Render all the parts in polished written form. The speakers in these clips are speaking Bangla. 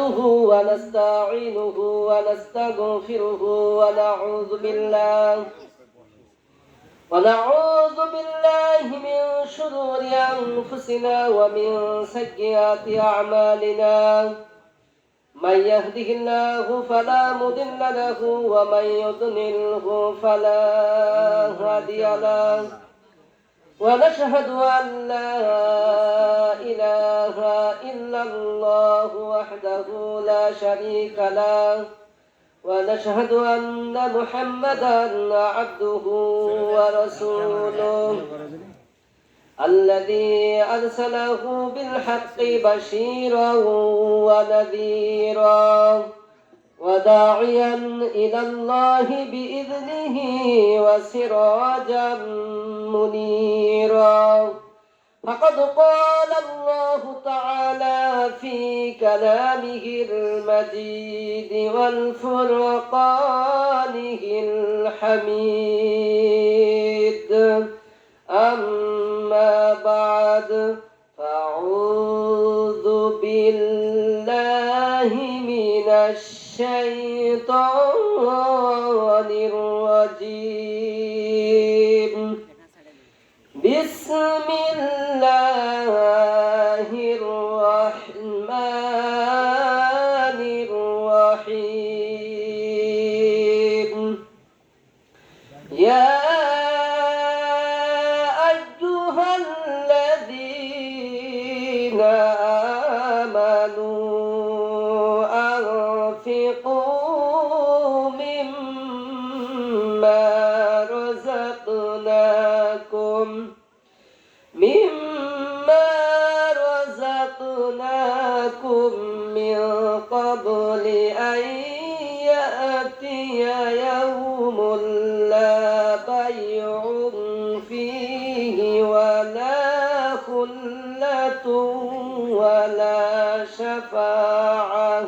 ونستعينه ونستغفره ونعوذ بالله من شرور أنفسنا ومن سيئات أعمالنا من يهده الله فلا مضل له ومن يضلله فلا هادي له ونشهد أن لا إله إلا الله وحده لا شريك له ونشهد أن محمدا عبده ورسوله الذي أرسله بالحق بشيرا ونذيرا وداعيا إلى الله بإذنه وسراجا منيرا فقد قال الله تعالى في كلامه المجيد والفرقانه الحميد أما بعد فأعوذ بالله من الشيطان الرجيم بسم الله الرحمن الرحيم يا أيها الذين آمنوا أنفقوا مما رزقناكم من قبل أن يأتي يوم لا بيع فيه ولا خلة ولا شفاعة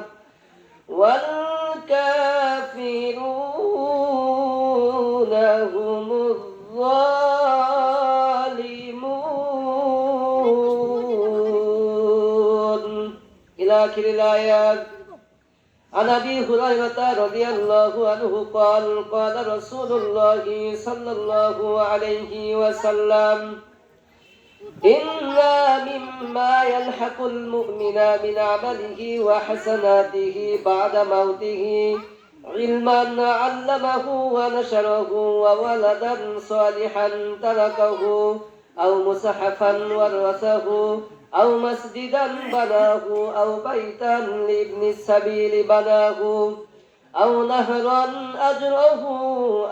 والكافرون هم آخر الآيات. عن أبي هريرة رضي الله عنه قال قال رسول الله صلى الله عليه وسلم إن مما يلحق المؤمن من عمله وحسناته بعد موته علما علمه ونشره وولدا صالحا تركه أو مصحفا ورثه أو مسجدا بناه أو بيتا لابن السبيل بناه أو نهرا أجره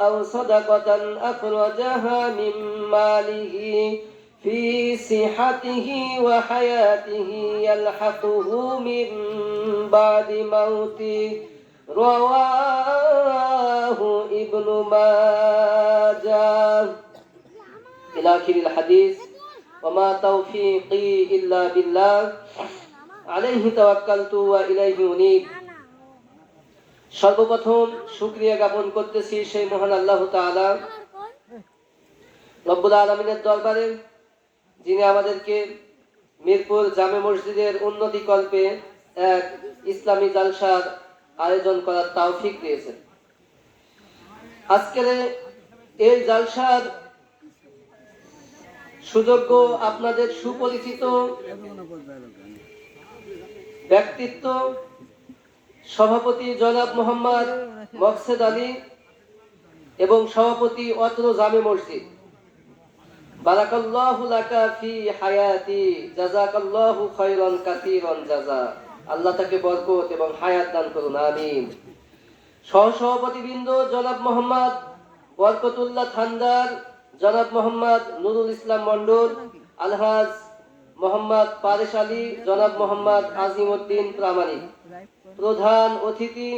أو صدقة أخرجها من ماله في صحته وحياته يلحقه من بعد موته رواه ابن ماجه إلى آخر الحديث. وما توفيقي إلا بالله عليه توكلت وإليه أنيب। সর্বপ্রথম শুকরিয়া জ্ঞাপন করতেছি সেই মহান আল্লাহ তাআলা রব্বুল আলামিনের দরবারে, যিনি আমাদেরকে মিরপুর জামে মসজিদের উন্নতি কল্পে এক ইসলামী জালসার আয়োজন করার তৌফিক দিয়েছেন। আজকের এই জালসার সুযোগ্য আপনাদের সুপরিচিত ব্যক্তিত্ব সভাপতি জনাব মোহাম্মদ মকসেদ আলী এবং সভাপতি অত্র জামে মসজিদ, বারাকাল্লাহু লাকা ফি হায়াতি জাযাকাল্লাহু খায়রান কাসীরান জাযা। আল্লাহ তাকে বরকত এবং হায়াত দান করুন, আমিন। সহসভাপতিবৃন্দ জনাব মোহাম্মদ বরকতুল্লাহ থানদার, জনাব মোহাম্মদ নুরুল ইসলাম মন্ডল, আলহাজ মোহাম্মদ পারেশ আলী, জনাব মোহাম্মদ আজিম উদ্দিন প্রামাণিক, প্রধান অতিথি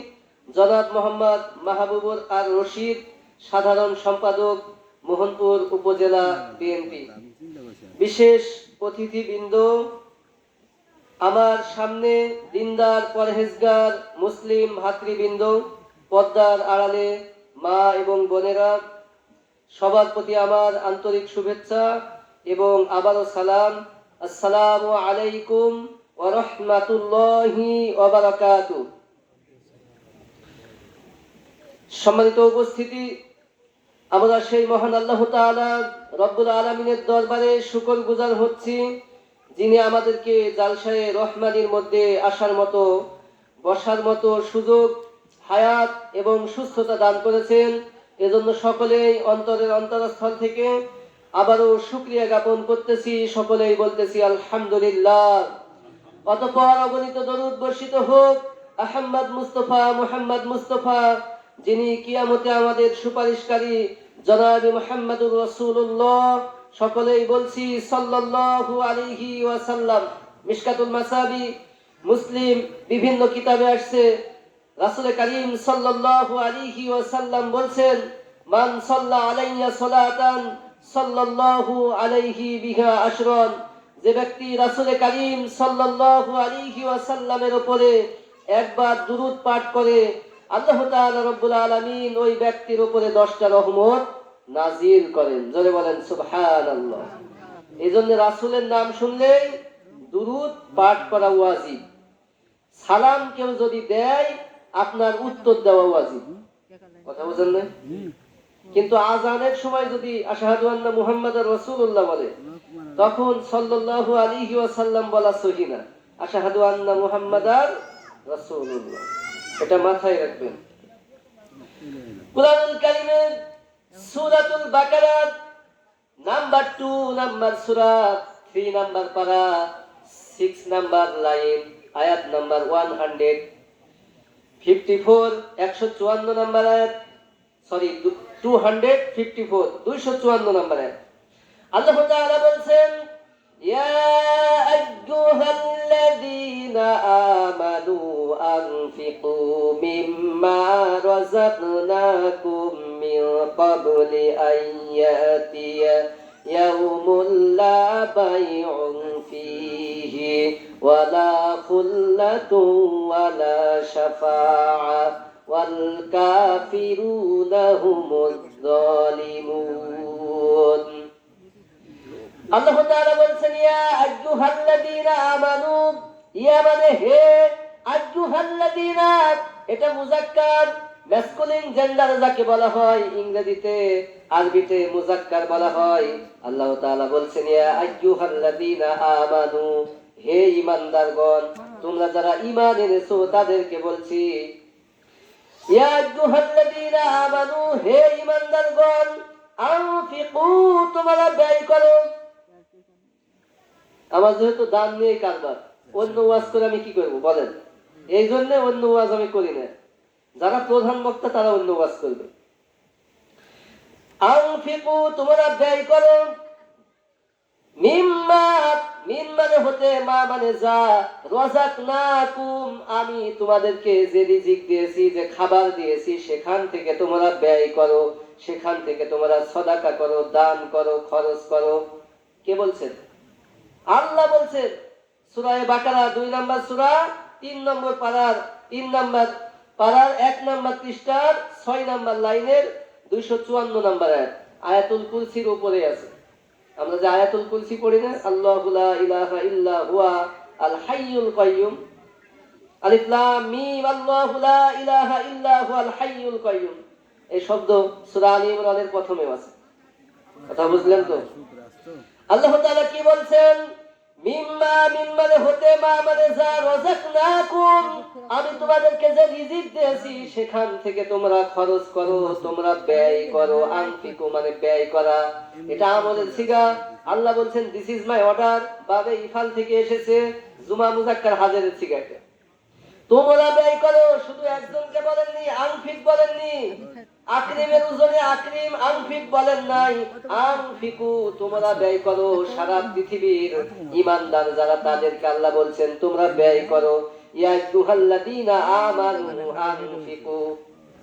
জনাব মোহাম্মদ মাহবুবুর আর রশিদ, সাধারণ সম্পাদক মোহনপুর উপজেলা বিএনপি, বিশেষ অতিথিবৃন্দ, আমার সামনে দিনদার পরহেজগার মুসলিম ভাতৃবৃন্দ, পর্দার আড়ালে মা এবং বোনেরা, সবার প্রতি আমার আন্তরিক শুভেচ্ছা এবং আবারও সালাম। আসসালামু আলাইকুম ওয়া রাহমাতুল্লাহি ওয়া বারাকাতুহু। সম্মানিত উপস্থিতি, আমরা সেই মহান আল্লাহ তাআলা রব্বুল আলামিনের দরবারে শুকরগুজার হচ্ছি, যিনি আমাদেরকে জালসায়ে রহমানির মধ্যে আসার মতো, বসার মতো সুযোগ, হায়াত এবং সুস্থতা দান করেছেন। এজন্য সকলেই অন্তরের অন্তরস্থল থেকে আবারও শুকরিয়া জ্ঞাপন করতেছি, সকলেই বলতেছি আলহামদুলিল্লাহ। অতঃপর অগণিত দরুদ বর্ষিত হোক আহমদ মুস্তফা মুহাম্মদ মুস্তফা, যিনি কিয়ামতে আমাদের সুপারিশকারী জনাবে মুহাম্মদুর রাসূলুল্লাহ। সকলেই বলছি সাল্লাল্লাহু আলাইহি ওয়াসাল্লাম। মিশকাতুল মাসাবি, মুসলিম বিভিন্ন কিতাবে আসছে, রাসূল করিম সাল্লাল্লাহু আলাইহি ওয়াসাল্লাম বলছেন, মান সাল্লা আলাইয়া সালাতান সাল্লাল্লাহু আলাইহি বিহা আশরান। যে ব্যক্তি রাসূল করিম সাল্লাল্লাহু আলাইহি ওয়াসাল্লামের উপরে একবার দুরূদ পাঠ করে, আল্লাহ তাআলা রব্বুল আলামিন ওই ব্যক্তির উপরে 10টা রহমত নাজিল করেন। জোরে বলেন সুবহানাল্লাহ। এইজন্য রাসূলের নাম শুনলেই দুরূদ পাঠ করা ওয়াজিব। সালাম কেউ যদি দেয়, আপনার উত্তর দেওয়া ওয়াজিব। কথা বুঝেন না? কিন্তু আযানের সময় যদি আশহাদু আন্না মুহাম্মাদার রাসূলুল্লাহ বলে, তখন সাল্লাল্লাহু আলাইহি ওয়াসাল্লাম বলা সহিহ না, আশহাদু আন্না মুহাম্মাদার রাসূলুল্লাহ। এটা মাথায় রাখবেন। কুরআনুল কারীমের সূরাতুল বাকারা নাম্বার 2 নাম্বার সূরা 3 নাম্বার পারা 6 নাম্বার লাইন আয়াত নাম্বার 154 154 নাম্বার আয়াত, সরি 254 254 নাম্বার আয়াত। আল্লাহ তাআলা বলছেন, ইয়া আইয়ুহাল্লাযীনা আমানু আনফিকু মিম্মা রাযাকনাকুম মিন ক্বাবলি আইয়াতিয়া ইয়াউমুল লা বাইউন ফীহি ওয়ালা খুল্লাতুন ওয়ালা শাফাআ ওয়াল কাফিরুনা হুমুজ যালিমুন। আল্লাহ তাআলা বলছেন, ইয়া আইয়ুহাল্লাযীনা আমানু, ইয়া মানে হে, আইয়ুহাল্লাযীনা এটা মুযাক্কার, ম্যাসকুলিন জেন্ডার যাকে বলা হয়, ইংরেজিতে আরবিতে মুযাক্কার বলা হয়। আল্লাহ তাআলা বলছেন, ইয়া আইয়ুহাল্লাযীনা আমানু, হে ঈমানদারগণ, তোমরা যারা ঈমান এনেছো তাদেরকে বলছি। ইয়া আইয়ুহাল্লাযীনা আমানু, হে ঈমানদারগণ, আনফিকু, তোমরা ব্যয় করো। আমার যেহেতু দান নিয়ে কারবার, অন্য ওয়াজ করে আমি কি করব বলেন? এই জন্য অন্য ওয়াজ আমি করি না। যারা প্রধান বক্তা তারা অন্য ওয়াজ করবে। আনফিকু, তোমরা ব্যয় করো। মিম্মা, মিন মানে হতে, মা মানে যা, রাযাকনাকুম, আমি তোমাদেরকে যে রিজিক দিয়েছি, যে খাবার দিয়েছি, সেখান থেকে তোমরা ব্যয় করো, সেখান থেকে তোমরা সদাকা করো, দান করো, খরচ করো। কে বলছেন? আল্লাহ বলছেন। সূরা বাকারা 2 নম্বর সূরা 3 নম্বর পারার 3 নম্বর পারার 1 নম্বর পৃষ্ঠার 6 নম্বর লাইনের 254 নম্বর আয়াত, আয়াতুল কুরসির উপরে আছে। আমরা যে আয়াতুল কুরসি পড়ি না, আল্লাহু লা ইলাহা ইল্লা হুয়া আল হাইয়ুল কাইয়ুম, আলিফ লাম মিম, আল্লাহু লা ইলাহা ইল্লা হুয়াল হাইয়ুল কাইয়ুম, এই শব্দ সূরা আলী ইমরানের প্রথমে আছে। কথা বুঝলেন তো? আল্লাহ তাআলা কি বলছেন? মিম্মা, মিন মানে হতে, মা মানে যা, রাযাকনাকুম, আমি তোমাদেরকে যে রিজিক দিয়েছি সেখান থেকে তোমরা খরচ করো, তোমরা ব্যয় করো। আনফিকু মানে ব্যয় করা, এটা আমলের সিগা। আল্লাহ বলছেন, দিস ইজ মাই অর্ডার, বাবে ইফাল থেকে এসেছে, জুমা মুযাক্কার হাজারের সিগা এটা। তোমরা ব্যয় করো, শুধু একজনকে বলেননি, আনফিক বলেননি। আকরিমের ওজনে আকরিম, আনফিক বলেন নাই, আনফিকু, তোমরা ব্যয় করো। সারা পৃথিবীর ঈমানদার যারা, তাদেরকে আল্লাহ বলছেন তোমরা ব্যয় করো। ইয়া আইয়ুহাল্লাযীনা আমানু আনফিকু,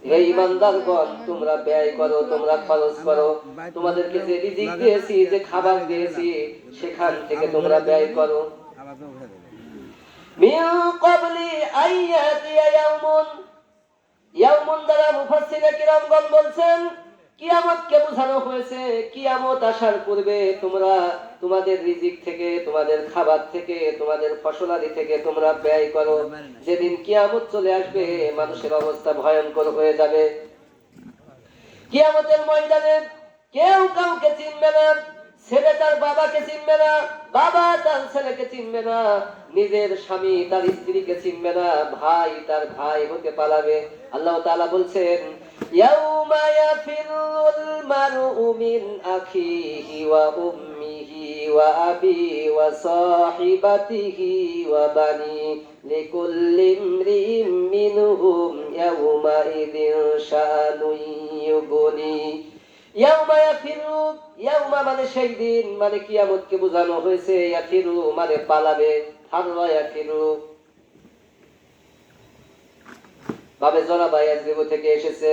হে ঈমানদারগণ, তোমরা ব্যয় করো, তোমরা খরচ করো। তোমাদেরকে যে রিজিক দিয়েছি, যে খাবার দিয়েছি, সেখান থেকে তোমরা ব্যয় করো। মিন ক্বাবলি আইয়াতিয়া ইয়াউমুন, ইয়াউমুন দ্বারা মুফাসসিরে কিরামগণ বলছেন কিয়ামতকে বোঝানো হয়েছে কিয়ামত আসার পূর্বে তোমরা তোমাদের রিজিক থেকে, তোমাদের খাবার থেকে, তোমাদের ফসলাদি থেকে তোমরা ব্যয় করো। যেদিন কিয়ামত চলে আসবে মানুষের অবস্থা ভয়ঙ্কর হয়ে যাবে। কিয়ামতের ময়দানে কেউ কাউকে চিনবে না। ছেলে তার বাবাকে চিনবে না, বাবা তার ছেলেকে চিনবে না, নিজের স্বামী তার স্ত্রীকে চিনবে না, ভাই তার ভাই হতে পালাবে। আল্লাহ তাআলা বলছেন, ইয়াউমা ইয়াফিরুল মারউ মিন আখিহি ওয়া উম্মিহি ওয়া আবি ওয়া সাহিবাতিহি ওয়া বানি লিকুল্লি ইমরিইম মিনহুম ইয়াউমা ইযিন শাআনুন ইউগনি। ইয়াউমা ইয়াফিরু, ইয়াউমা মানে সেই দিন, মানে কিয়ামতকে বোঝানো হয়েছে। ইয়াফিরু মানে পালাবে, ফাররা ইয়াফিরু বাবে জনাবা ইয়াজরিবু থেকে এসেছে।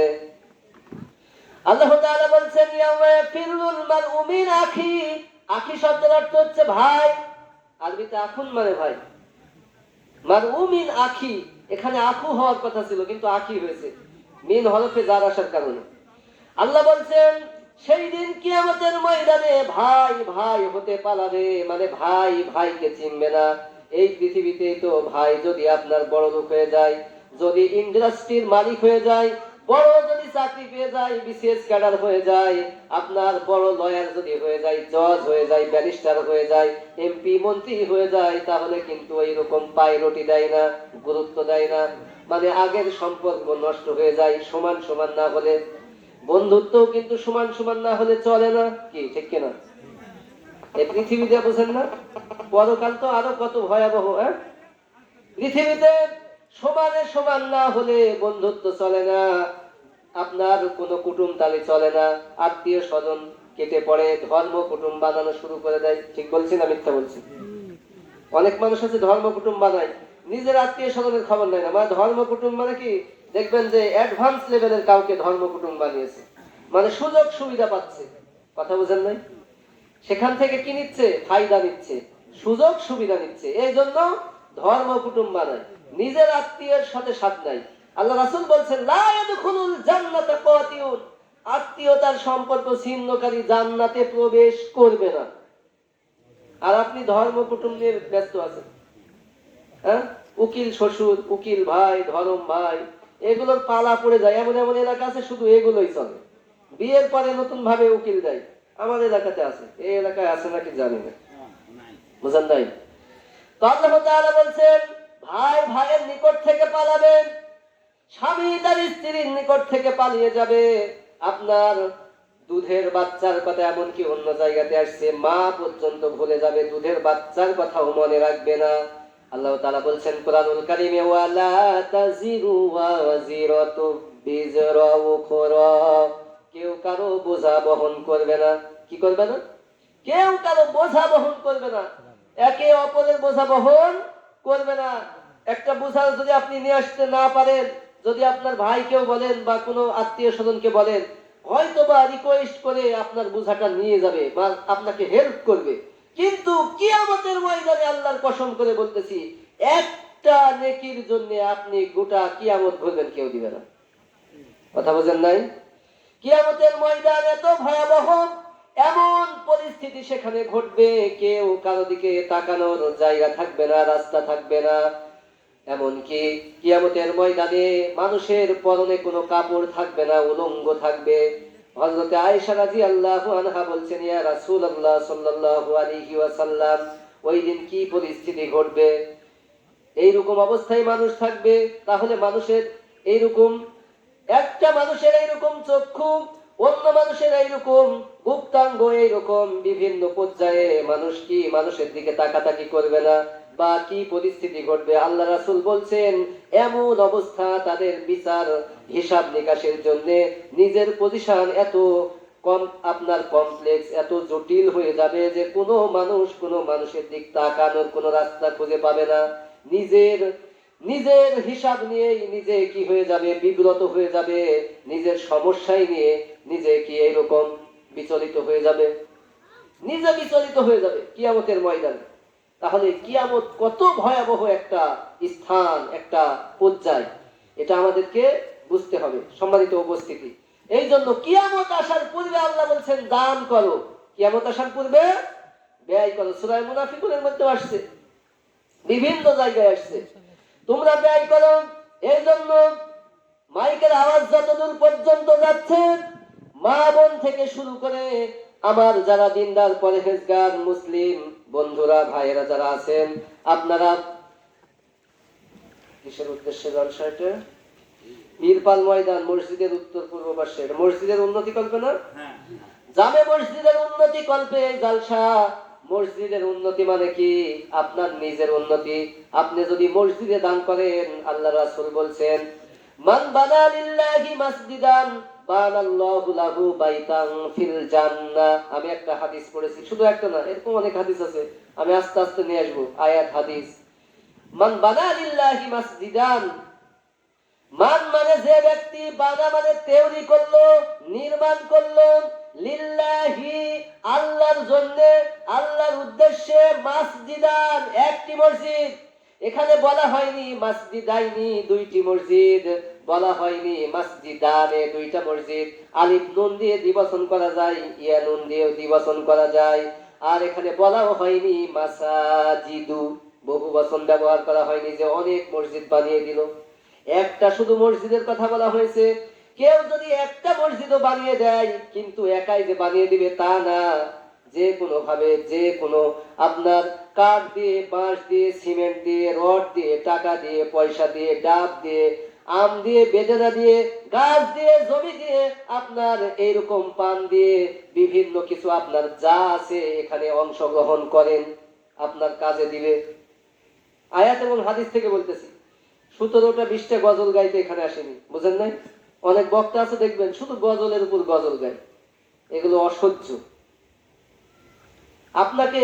আল্লাহ তাআলা বলছেন, ইয়াউমা ইয়াফিরুল মারউ মিন আখি। আখি শব্দের অর্থ হচ্ছে ভাই, আরবিতে আখুন মানে ভাই। মারউ মিন আখি, এখানে আখু হওয়ার কথা ছিল কিন্তু আখি হয়েছে মিন হরফে জার আসার কারণে। আল্লাহ বলছেন সেই দিন কিয়ামতের ময়দানে ভাই ভাই হতে পালাবে, মানে ভাই ভাইকে চিনবে না। এই পৃথিবীতে তো ভাই যদি আপনার বড় লোক হয়ে যায়, যদি ইন্ডাস্ট্রির মালিক হয়ে যায়, বড় যদি চাকরি পেয়ে যায়, বিসিএস ক্যাডার হয়ে যায়, আপনার বড় লয়ার যদি হয়ে যায়, জজ হয়ে যায়, ব্যারিস্টার হয়ে যায়, এমপি মন্ত্রী হয়ে যায়, তাহলে কিন্তু এইরকম পায়রটি দেয় না, গুরুত্ব দেয় না। মানে আগের সম্পর্ক নষ্ট হয়ে যায় সমান সমান না হলে। বন্ধুত্ব কিন্তু সমান সমান না হলে চলে না, কি ঠিক কিনা? এই পৃথিবীতে বুঝেন না, পরকাল তো আরো কত ভয়াবহ। পৃথিবীতে সমানে সমান না হলে বন্ধুত্ব চলে না, আপনার কোনো কুটুমতালি চলে না, আত্মীয় স্বজন কেটে পড়ে, ধর্ম কুটুম বানানো শুরু করে দেয়। ঠিক বলছি না মিথ্যা বলছি? অনেক মানুষ আছে ধর্ম কুটুম বানায়, নিজের আত্মীয় স্বজনের খবর নেয় না। মানে ধর্ম কুটুম মানে কি, দেখবেন যে অ্যাডভান্স লেভেলের কাউকে ধর্ম কুটুম বানিয়েছে, মানে সুযোগ সুবিধা পাচ্ছে। কথা বুঝেন নাই? সেখান থেকে কি নিচ্ছে? ফায়দা নিচ্ছে, সুযোগ সুবিধা নিচ্ছে, এই জন্য ধর্ম কুটুম বানায়, নিজের আত্মীয়ের সাথে সাথ নাই। আল্লাহ রাসূল বলছেন, লা ইয়াদখুলুল জান্নাতা কাতিউন, আত্মীয়তার সম্পর্ক ছিন্নকারী জান্নাতে প্রবেশ করবে না। আর আপনি ধর্ম কুটুম নিয়ে ব্যস্ত আছেন। উকিল শ্বশুর, উকিল ভাই, ধরম ভাই, এগুলোর পালা পড়ে যায়। এমন এমন এলাকা আছে শুধু এগুলোই চলে। বিয়ের পরে নতুন ভাবে উকিল দেয়, আমার এলাকাতে আছে, এই এলাকায় আছে নাকি জানি না, বুঝেন নাই? তো আল্লাহ তাআলা বলছেন, ভাই ভাইয়ের নিকট থেকে পালাবেন, স্বামী তার স্ত্রীর নিকট থেকে পালিয়ে যাবে। আপনার দুধের বাচ্চার কথা এমনকি অন্য জায়গাতে আসছে, মা পর্যন্ত ভুলে যাবে, দুধের বাচ্চার কথাও মনে রাখবে না। আল্লাহ তাআলা বলছেন কোরআনুল কারীমে, ওয়ালা তাজিরু ওয়াজিরাতু বিজরা উখরা, কেউ কারো বোঝা বহন করবে না। কি করবে না? কেউ কারো বোঝা বহন করবে না, একে অপরের বোঝা বহন করবে না। একটা বোঝা যদি আপনি নিয়ে আসতে না পারেন, যদি আপনার ভাইকেও বলেন বা কোনো আত্মীয় স্বজনকে বলেন, হয়তো বা রিকোয়েস্ট করে আপনার বোঝাটা নিয়ে যাবে বা আপনাকে হেল্প করবে, কিন্তু কিয়ামতের ময়দানে আল্লাহর কসম করে বলতেছি, একটা নেকির জন্য আপনি গোটা কিয়ামত ঘুরবেন, কেউ দিবে না। কথা বোঝেন নাই? কিয়ামতের ময়দান এত ভয়াবহ, এমন পরিস্থিতি সেখানে ঘটবে, কেউ কারো দিকে তাকানোর জায়গা থাকবে না, রাস্তা থাকবে না। এমনকি কিয়ামতের ময়দানে মানুষের পরনে কোনো কাপড় থাকবে না, উলঙ্গ থাকবে। হযরতে আয়েশা রাদিয়াল্লাহু আনহা বলছেন, ইয়া রাসূলুল্লাহ সাল্লাল্লাহু আলাইহি ওয়াসাল্লাম, ওই দিন কি পরিস্থিতি ঘটবে? এইরকম অবস্থায় মানুষ থাকবে। তাহলে মানুষের এইরকম, একটা মানুষের এইরকম চক্ষু, অন্য মানুষের এইরকম গুপ্তাঙ্গ, এইরকম বিভিন্ন পর্যায়ে মানুষ কি মানুষের দিকে তাকাতাকি করবে না? বা কি পরিস্থিতি ঘটবে? আল্লাহ রাসূল বলছেন, এমন অবস্থা, তাদের বিচার হিসাব নিকাশের জন্য নিজের পজিশন এত কম, আপনার কমপ্লেক্স এত জটিল হয়ে যাবে যে কোনো মানুষ কোনো মানুষের দিক তাকানোর কোনো রাস্তা খুঁজে পাবে না। নিজের নিজের হিসাব নিয়েই নিজে কি হয়ে যাবে, বিব্রত হয়ে যাবে, নিজের সমস্যাই নিয়ে নিজে কি এইরকম বিচলিত হয়ে যাবে, নিজে বিচলিত হয়ে যাবে কিয়ামতের ময়দানে। তাহলে কিয়ামত কত ভয়াবহ একটা স্থান, একটা পর্যায়, এটা আমাদেরকে বুঝতে হবে। সম্মানিত উপস্থিতি, এই জন্য কিয়ামত আসার পূর্বে আল্লাহ বলছেন দান করো, কিয়ামত আসার পূর্বে ব্যয় করো। সূরা মুনাফিকুনের মধ্যে আসছে, বিভিন্ন জায়গায় আসছে, তোমরা ব্যয় করো। এই জন্য মাইকের আওয়াজ যতদূর পর্যন্ত যাচ্ছে, মা বোন থেকে শুরু করে আমার যারা দিনদার পরহেজগার মুসলিম বন্ধুরা ভাইয়েরা যারা আছেন, আপনারা কিসের উদ্দেশ্যে জলসা? এটা বীরপাল ময়দান মসজিদের উত্তর পূর্ব পাশে, এটা মসজিদের উন্নতি কল্পে না, জামে মসজিদের উন্নতি কল্পে এই জলসা। মসজিদের উন্নতি মানে কি? আপনার নিজের উন্নতি। আপনি যদি মসজিদে দান করেন, আল্লাহ রাসূল বলছেন মান বানা লিল্লাহি মাসজিদান বানাল্লাহু লাহু বাইতান ফিল জান্নাহ। আমি একটা হাদিস পড়েছি, শুধু একটা না, এরকম অনেক হাদিস আছে, আমি আস্তে আস্তে নিয়ে আসবো আয়াত হাদিস। মান বানা লিল্লাহি মাসজিদান, মান মানে যে ব্যক্তি, বানা মানে তৈরি করলো, নির্মাণ করলো, লিল্লাহি আল্লাহর জন্য, আল্লাহর উদ্দেশ্যে, মাসজিদান একটি মসজিদ। এখানে বলা হয়নি মাসজিদাইনি দুইটি মসজিদ, বলা হয়নি মাসজিদানে দুইটা মসজিদ। আলিফ নুন দিয়ে দ্বিবচন করা যায়, ইয়া নুন দিয়ে দ্বিবচন করা যায়। আর এখানে বলাও হয়নি মাসাজিদু, বহু বচন ব্যবহার করা হয়নি যে অনেক মসজিদ বানিয়ে দিল। একটা শুধু মসজিদের কথা বলা হয়েছে। কেউ যদি একটা মসজিদও বানিয়ে দেয়, কিন্তু একাই যে বানিয়ে দিবে তা না, যে কোনো ভাবে, যে কোনো আপনার কাঠ দিয়ে, বাঁশ দিয়ে, সিমেন্ট দিয়ে, রড দিয়ে, টাকা দিয়ে, পয়সা দিয়ে, ডাব দিয়ে, আম দিয়ে, বেদানা দিয়ে, গাছ দিয়ে, জমি দিয়ে, আপনার এইরকম পান দিয়ে, বিভিন্ন কিছু আপনার যা আছে এখানে অংশগ্রহণ করেন, আপনার কাজে দিবে। আয়াত এবং হাদিস থেকে বলতেছি। 17টা 20টা গজল গাইতে এখানে আসেনি, বুঝেন নাই? অনেক বক্তা আছে দেখবেন শুধু গজলের উপর গজল গায়, এগুলো অসহ্য। আপনাকে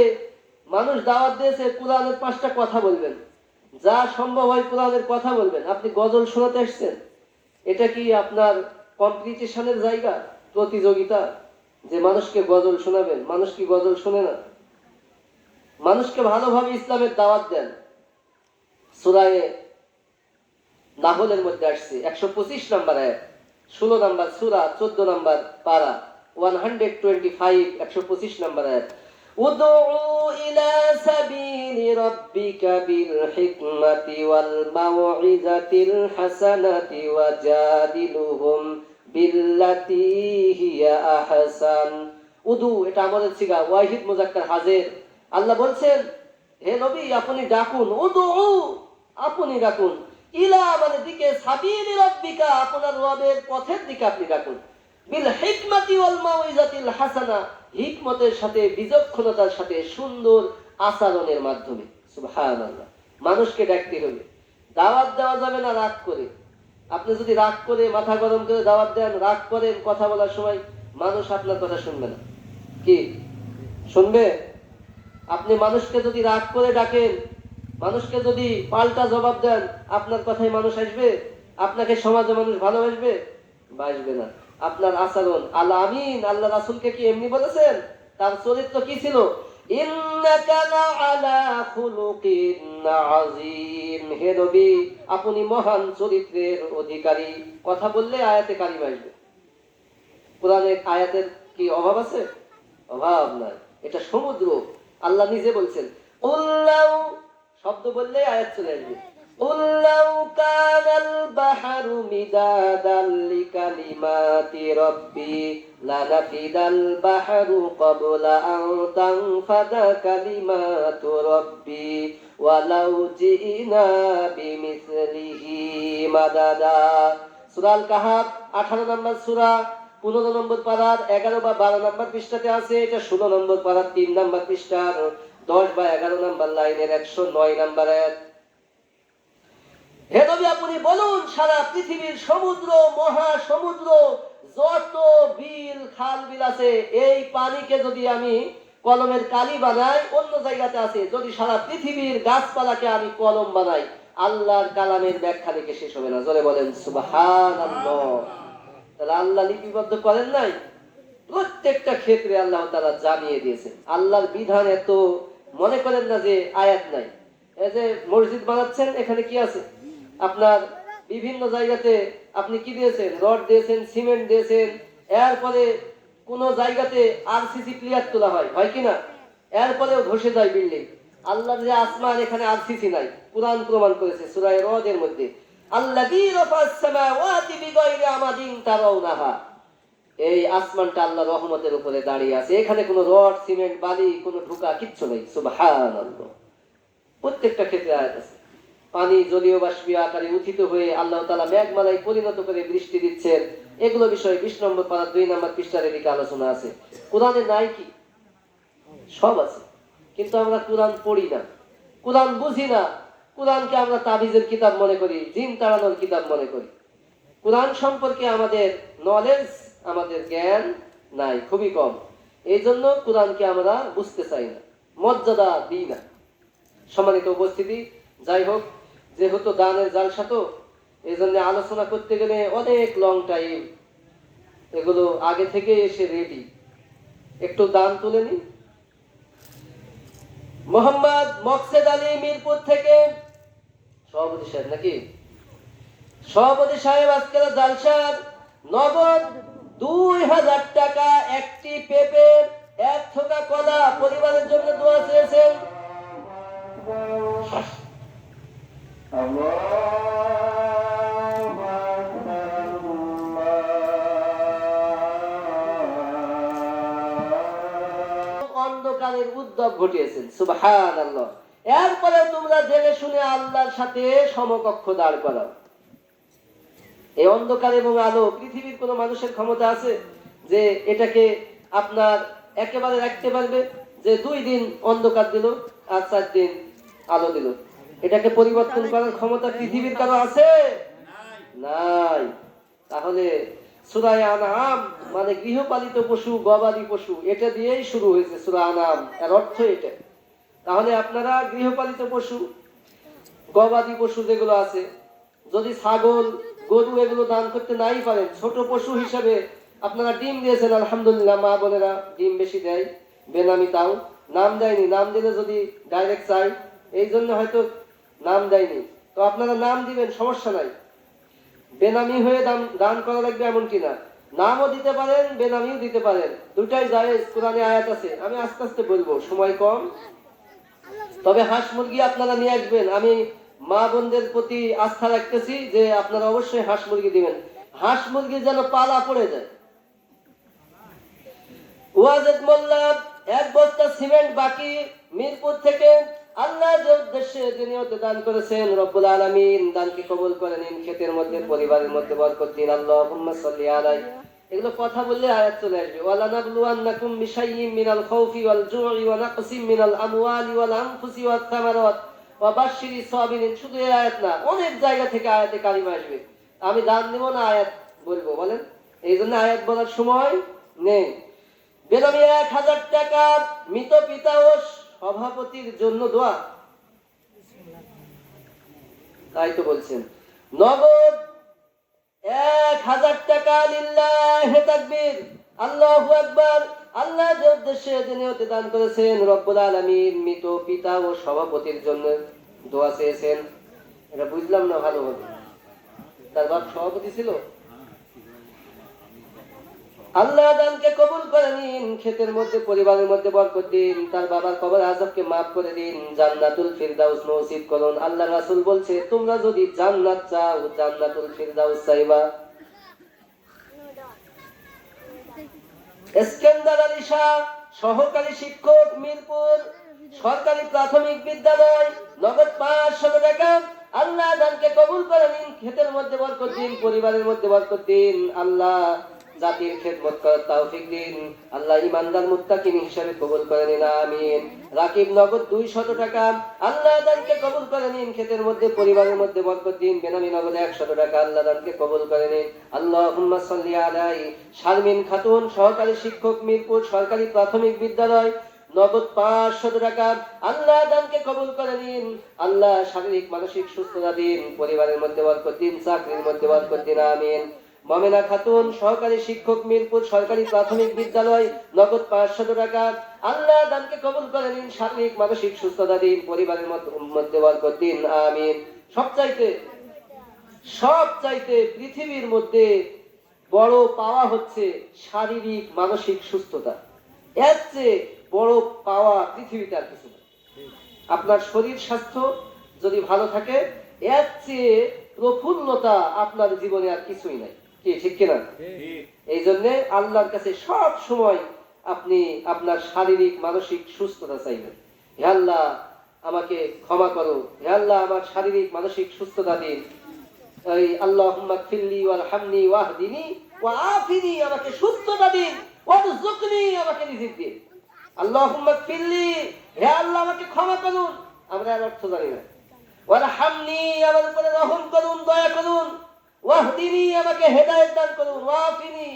মানুষ দাওয়াত দিয়েছে কোরআনের 5টা কথা বলবেন, যা সম্ভব হয় কোরআনের কথা বলবেন, আপনি গজল শোনাতে আসছেন? এটা কি আপনার কম্পিটিশনের জায়গা, প্রতিযোগিতা, যে মানুষকে গজল শোনাবেন? মানুষ কি গজল শোনে না? মানুষকে ভালোভাবে ইসলামের দাওয়াত দেন। সূরা নাহলের মধ্যে আসছে 125 নম্বর আয়াত, 16 নম্বর সূরা, 14 নম্বর পারা, 125, 125 নম্বর আয়াত। উদউ ইলা সাবিলি রাব্বিকা বিল হিকমাতি ওয়াল মাউইজাতিল হাসানাতি ওয়াজাদিলুহুম বিল্লাতি হিয়া আহসান। উদু এটা আমাদের সিগা ওয়াহিদ মুজাক্কার হাজির। আল্লাহ বলছেন, হে নবী আপনি ডাকুন, উদউ আপনি ডাকুন, ইলা মানে দিকে, সাবিলি রাব্বিকা আপনার রবের পথের দিকে আপনি ডাকুন, বিল হিকমাতি ওয়াল মাউইজাতিল হাসানা হিকমতের সাথে, বিচক্ষণতার সাথে, সুন্দর আচরণের মাধ্যমে। সুবহানাল্লাহ। মানুষকে ডাকতে হবে, দাওয়াত দেওয়া যাবে না রাগ করে। আপনি যদি রাগ করে, মাথা গরম করে দাওয়াত দেন, রাগ করেন কথা বলার সময়, মানুষ আপনার কথা শুনবে না। কি শুনবে? আপনি মানুষকে যদি রাগ করে ডাকেন, মানুষকে যদি পাল্টা জবাব দেন, আপনার কথায় মানুষ আসবে? আপনাকে সমাজে মানুষ ভালোবাসবে? বাসবে না। আপনার আচরণ, আল্লাহ আমিন, আল্লাহ রাসূলকে কি এমনি বলেছেন? তার চরিত্র কি ছিল? ইন্নাকা লাআলা খুলুকিন আযীম, হে নবী আপনি মহান চরিত্রের অধিকারী। কথা বললে আয়াতে কারিমা আসবে। কোরআনে আয়াতের কি অভাব আছে? অভাব নাই। এটা সমুদ্র। আল্লাহ নিজে বলছেন, উল্লাউ শব্দ বললে আয়াত চলে আসবে। উল্লাউ কানাল বাহরু মিদাদাল লিকালিমাতি রাব্বি লানাফিদাল বাহরু ক্বাবলা আন তানফাদা কালিমাতু রাব্বি ওয়ালাউ জিনা বিমিসলিহি মাদাদা। সূরা আল কাহাফ 18 নম্বর সূরা, 15 নম্বর পারার 11 বা 12 নম্বর পৃষ্ঠাতে আছে। এটা 16 নম্বর পারার 3 নম্বর পৃষ্ঠার 10 বা 11 নম্বর লাইনের 109 নম্বর আয়াত। হে নবী আপনি বলুন, সারা পৃথিবীর সমুদ্র, মহাসমুদ্র, যত বিল খাল বিল আছে, এই পানিকে যদি আমি কলমের কালি বানাই, অন্য জায়গাতে আছে, যদি সারা পৃথিবীর গাছপালাকে আমি কলম বানাই, আল্লাহর কালামের ব্যাখ্যা লিখে শেষ হবে না। জোরে বলেন সুবহানাল্লাহ। তাহলে আল্লাহ লিপিবদ্ধ করেন নাই? প্রত্যেকটা ক্ষেত্রে আল্লাহ তাআলা জানিয়ে দিয়েছেন। আল্লাহর বিধান এত, মনে করেন না যে আয়াত নাই। এই যে মসজিদ বানাচ্ছেন, এখানে কি আছে? আপনার বিভিন্ন জায়গাতে আপনি কি দিয়েছেন, রড দিয়েছেন, সিমেন্ট দিয়েছেন, এরপরে কোন জায়গাতে আরসিসি ক্লিয়ার তোলা হয়, হয় কিনা, এরপরেও ধসে যায় বিল্ডিং। আল্লাহর যে আসমান, এখানে আরসিসি নাই। কুরআন প্রমাণ করেছে সূরা রদের মধ্যে, আল্লাযী রাফা'আস সামাওয়াতি বিগাইরি আমাদিন তারাউনাহা। এই আসমানটা আল্লাহর রহমতের উপরে দাঁড়িয়ে আছে, এখানে কোনো রড, সিমেন্ট, বালি, কোনো ঢুকা কিচ্ছু নেই। সুবহানাল্লাহ। প্রত্যেকটা ক্ষেত্রে আয়াত আছে। পানি জলীয় বাষ্পীয় আকারে উত্থিত হয়ে আল্লাহ তাআলা মেঘমালায় পরিণত করে বৃষ্টি দিচ্ছেন। এগুলো বিষয়ে 20 নম্বর পারা 2 নম্বর পৃষ্ঠার এদিকে আলোচনা আছে। কোরআনে নাই কি? সব আছে, কিন্তু আমরা কোরআন পড়ি না, কোরআন বুঝি না। কোরআনকে আমরা তাবিজের কিতাব মনে করি, জিন তাড়ানোর কিতাব মনে করি। কোরআন সম্পর্কে আমাদের নলেজ, আমাদের জ্ঞান নাই, খুবই কম। এই জন্য কোরআনকে আমরা বুঝতে চাই না, মর্যাদা দিই না। সম্মানিত উপস্থিতি, যাই হোক, যেহেতু দানের জালসা, তো এই জন্য আলোচনা করতে গেলে অনেক লং টাইম, এগুলো আগে থেকে এসে রেডি। একটু দান তুলে নি। মোহাম্মদ মকসেদ আলী মিরপুর থেকে, সভাপতি সাহেব নাকি? সভাপতি সাহেব আজকের জালসার নগদ 2000 টাকা, একটি পেঁপে, 1 থোকা কলা পরিবারের জন্য দোয়া চেয়েছেন। অন্ধকারের উদ্যোগ ঘটিয়েছেন। সুবহানাল্লাহ। এরপরে তোমরা জেনে শুনে আল্লাহর সাথে সমকক্ষ দাঁড় করাও। এই অন্ধকার এবং আলো, পৃথিবীর কোন মানুষের ক্ষমতা আছে যে এটাকে আপনার একেবারে রাখতে পারবে? যে 2 দিন অন্ধকার দিল আর 4 দিন আলো দিল, এটাকে পরিবর্তন করার ক্ষমতা পৃথিবীর কারো আছে? নাই। তাহলে সূরা আনআম মানে গৃহপালিত পশু, গবাদি পশু, এটা দিয়েই শুরু হয়েছে সূরা আনআম, এর অর্থ এটা। তাহলে আপনারা গৃহপালিত পশু, গবাদি পশু যেগুলো আছে, যদি ছাগল, গরু এগুলো দান করতে নাই পারেন, ছোট পশু হিসাবে আপনারা ডিম দিয়েছেন, আলহামদুলিল্লাহ, মা বোনেরা ডিম বেশি দেয়, বেনামি তাও, নাম দেয়নি। নাম দিলে যদি ডাইরেক্ট চাই, এই জন্য হয়তো নাম দেয়নি, তো আপনারা নাম দিবেন, সমস্যা নাই। বেনামি হয়ে দান করা লাগবে এমন কিনা, নামও দিতে পারেন, বেনামিও দিতে পারেন, দুটাই জায়েজ। কোরআনে আয়াত আছে, আমি আস্তে আস্তে বলবো, সময় কম। তবে হাঁস মুরগি আপনারা নিয়ে আসবেন। আমি মা বোনদের প্রতি আস্থা রাখতেছি যে আপনারা অবশ্যই হাঁস মুরগি দিবেন। হাঁস মুরগি যেন পালা পড়ে যায়। ওয়াজেদ মোল্লা 1 বস্তা সিমেন্ট বাকি, মিরপুর থেকে। আল্লাহ যে উদ্দেশ্যে দুনিয়াতে দান করেছেন, রব্বুল আলামিন দানকে কবুল করে নিন। ক্ষেতের মধ্যে, পরিবারের মধ্যে বরকত দিন। আল্লাহুম্মা সাল্লি আলাইহি। এগুলো কথা বললে আয়াত চলে আসবে। ওয়ালা নাবলুওয়ান্নাকুম বিশাইয়্যিম মিনাল খাউফি ওয়াল জু'i ওয়া নাকসিম মিনাল আমওয়ালি ওয়াল আনফুসি ওয়াত থামারাত ওয়া বাশশিরিস সাবিরিন। শুধু এই আয়াত না, অনেক জায়গা থেকে আয়াতে কারিমা আসবে। আমি দান দেব না, আয়াত বলবো, বলেন? এই জন্য আয়াত বলার সময় নেই। বেনামি 1000 টাকা, মৃত পিতা ও সভাপতির জন্য দোয়া। তাই তো বলছেন। নগদ 1000 টাকা, লিল্লাহি তাকবীর, আল্লাহু আকবার। আল্লাহ যে উদ্দেশ্যে দুনিয়াতে দান করেছেন, রব্বুল আলামিন মৃত পিতা ও সভাপতির জন্য দোয়া চেয়েছেন। এটা বুঝলাম না ভালোভাবে। তার বাপ সভাপতি ছিল? আল্লাহ দানকে কবুল করে নিন। ক্ষেতের মধ্যে, পরিবারের মধ্যে বরকত দিন। তার বাবার কবর আযাবকে maaf করে দিন। জান্নাতুল ফিরদাউস নসিব করুন। আল্লাহ রাসূল বলছে, তোমরা যদি জান্নাত চাও, জান্নাতুল ফিরদাউস চাইবা। ইস্কান্দার আলী শাহ, সহকারী শিক্ষক, মিরপুর সরকারি প্রাথমিক বিদ্যালয়, নগদ 500 টাকা। আল্লাহ দানকে কবুল করে নিন। ক্ষেতের মধ্যে বরকত দিন, পরিবারের মধ্যে বরকত দিন। আল্লাহ জাতির খেদমত করার তৌফিক দিন। আল্লাহ ঈমানদার মুত্তাকিন হিসেবে কবুল করে নিন, আমিন। রাকিব, নগদ 200 টাকা। আল্লাহ দানকে কবুল করে নিন। ক্ষেতের মধ্যে, পরিবারের মধ্যে বরকত দিন। বেনামি, নগদ 100 টাকা। আল্লাহ দানকে কবুল করে নিন। আল্লাহুম্মা সাল্লি আলাইহি। শারমিন খাতুন, সহকারী শিক্ষক, মিরপুর সরকারি প্রাথমিক বিদ্যালয়, নগদ 500 টাকা। আল্লাহ দানকে কবুল করে নিন। আল্লাহ শারীরিক মানসিক সুস্থতা দিন। পরিবারের মধ্যে বরকত দিন, চাকরির মধ্যে বরকত দিন, আমিন। মমেনা খাতুন, সহকারী শিক্ষক, মিরপুর সরকারি প্রাথমিক বিদ্যালয়, নগদ 500 টাকা। আল্লাহ দানকে কবুল করে নিন। শারীরিক মানসিক সুস্থতা দিন। পরিবারের মধ্যে বরকত দিন, আমিন। সবচাইতে সব চাইতে পৃথিবীর মধ্যে বড় পাওয়া হচ্ছে শারীরিক মানসিক সুস্থতা। এর চেয়ে বড় পাওয়া পৃথিবীতে আর কিছু না। আপনার শরীর স্বাস্থ্য যদি ভালো থাকে, এর চেয়ে প্রফুল্লতা আপনার জীবনে আর কিছুই নাই। কি ঠিক কিনা? এই জন্য আল্লাহর কাছে সব সময় আপনি আপনার শারীরিক মানসিক সুস্থতা চাইবেন। হে আল্লাহ, আমাকে ক্ষমা করো, হে আল্লাহ আমার শারীরিক মানসিক সুস্থতা দিন। এই আল্লাহুম্মা গফিরলি ওয়ারহামনি ওয়াহদিনি ওয়াআফিনি, আমাকে সুস্থতা দিন, ওয়ারযুকনি, আমাকে রিজিক দিন। আল্লাহুম্মা গফিরলি, হে আল্লাহ আমাকে ক্ষমা করুন, আমরা এর অর্থ জানি না। ওয়ারহামনি, আমার উপরে রহম করুন, দয়া করুন। ওয়াহদিনি, আমাকে হেদায়েত দান করুন। ওয়াআফিনি,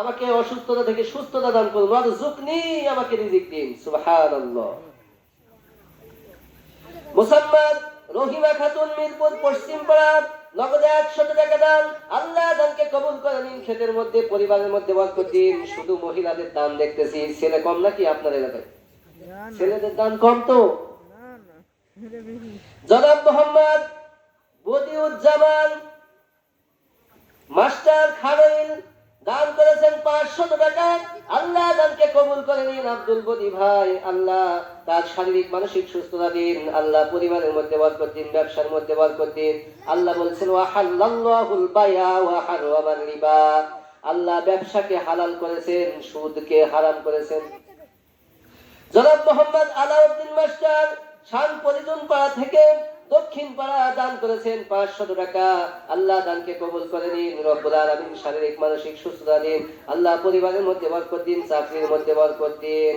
আমাকে অসুস্থতা থেকে সুস্থতা দান করুন। ওয়ারযুকনি, আমাকে রিজিক দিন। সুবহানাল্লাহ। মুসাম্মাদ রহিমা খাতুন, মিরপুর পশ্চিম পাড়া, নগদে 100 টাকা দান। আল্লাহ দানকে কবুল করে নিন, ক্ষেতের মধ্যে পরিবারের মধ্যে বরকত দিন। শুধু মহিলাদের দান দেখতেছি, ছেলে কম নাকি আপনার এলাকায়? ছেলেদের দান কম তো? জনাব মোহাম্মদ বদিউজ্জামান মাস্টার খারইল দান করেছেন 500 টাকা। আল্লাহ দানকে কবুল করে নিন। আব্দুল বদি ভাই, আল্লাহ তার শারীরিক মানসিক সুস্থতা দিন। আল্লাহ পরিবারের মধ্যে বরকত দিন, ব্যবসার মধ্যে বরকত দিন। আল্লাহ বলছেন ওয়াহাল্লাল্লাহুল বায়আ ওয়া হারামার রিবা, আল্লাহ ব্যবসাকে হালাল করেছেন, সুদকে হারাম করেছেন। জনাব মোহাম্মদ আলাউদ্দিন মাস্টার শান পরিজন পাড়া থেকে দক্ষিণ পাড়া দান করেছেন 500 টাকা। আল্লাহ দানকে কবুল করে নিন। রব্বুল আলামিন শারীরিক মানসিক সুস্থতা দিন। আল্লাহ পরিবারের মধ্যে বরকত দিন, চাকরির মধ্যে বরকত দিন।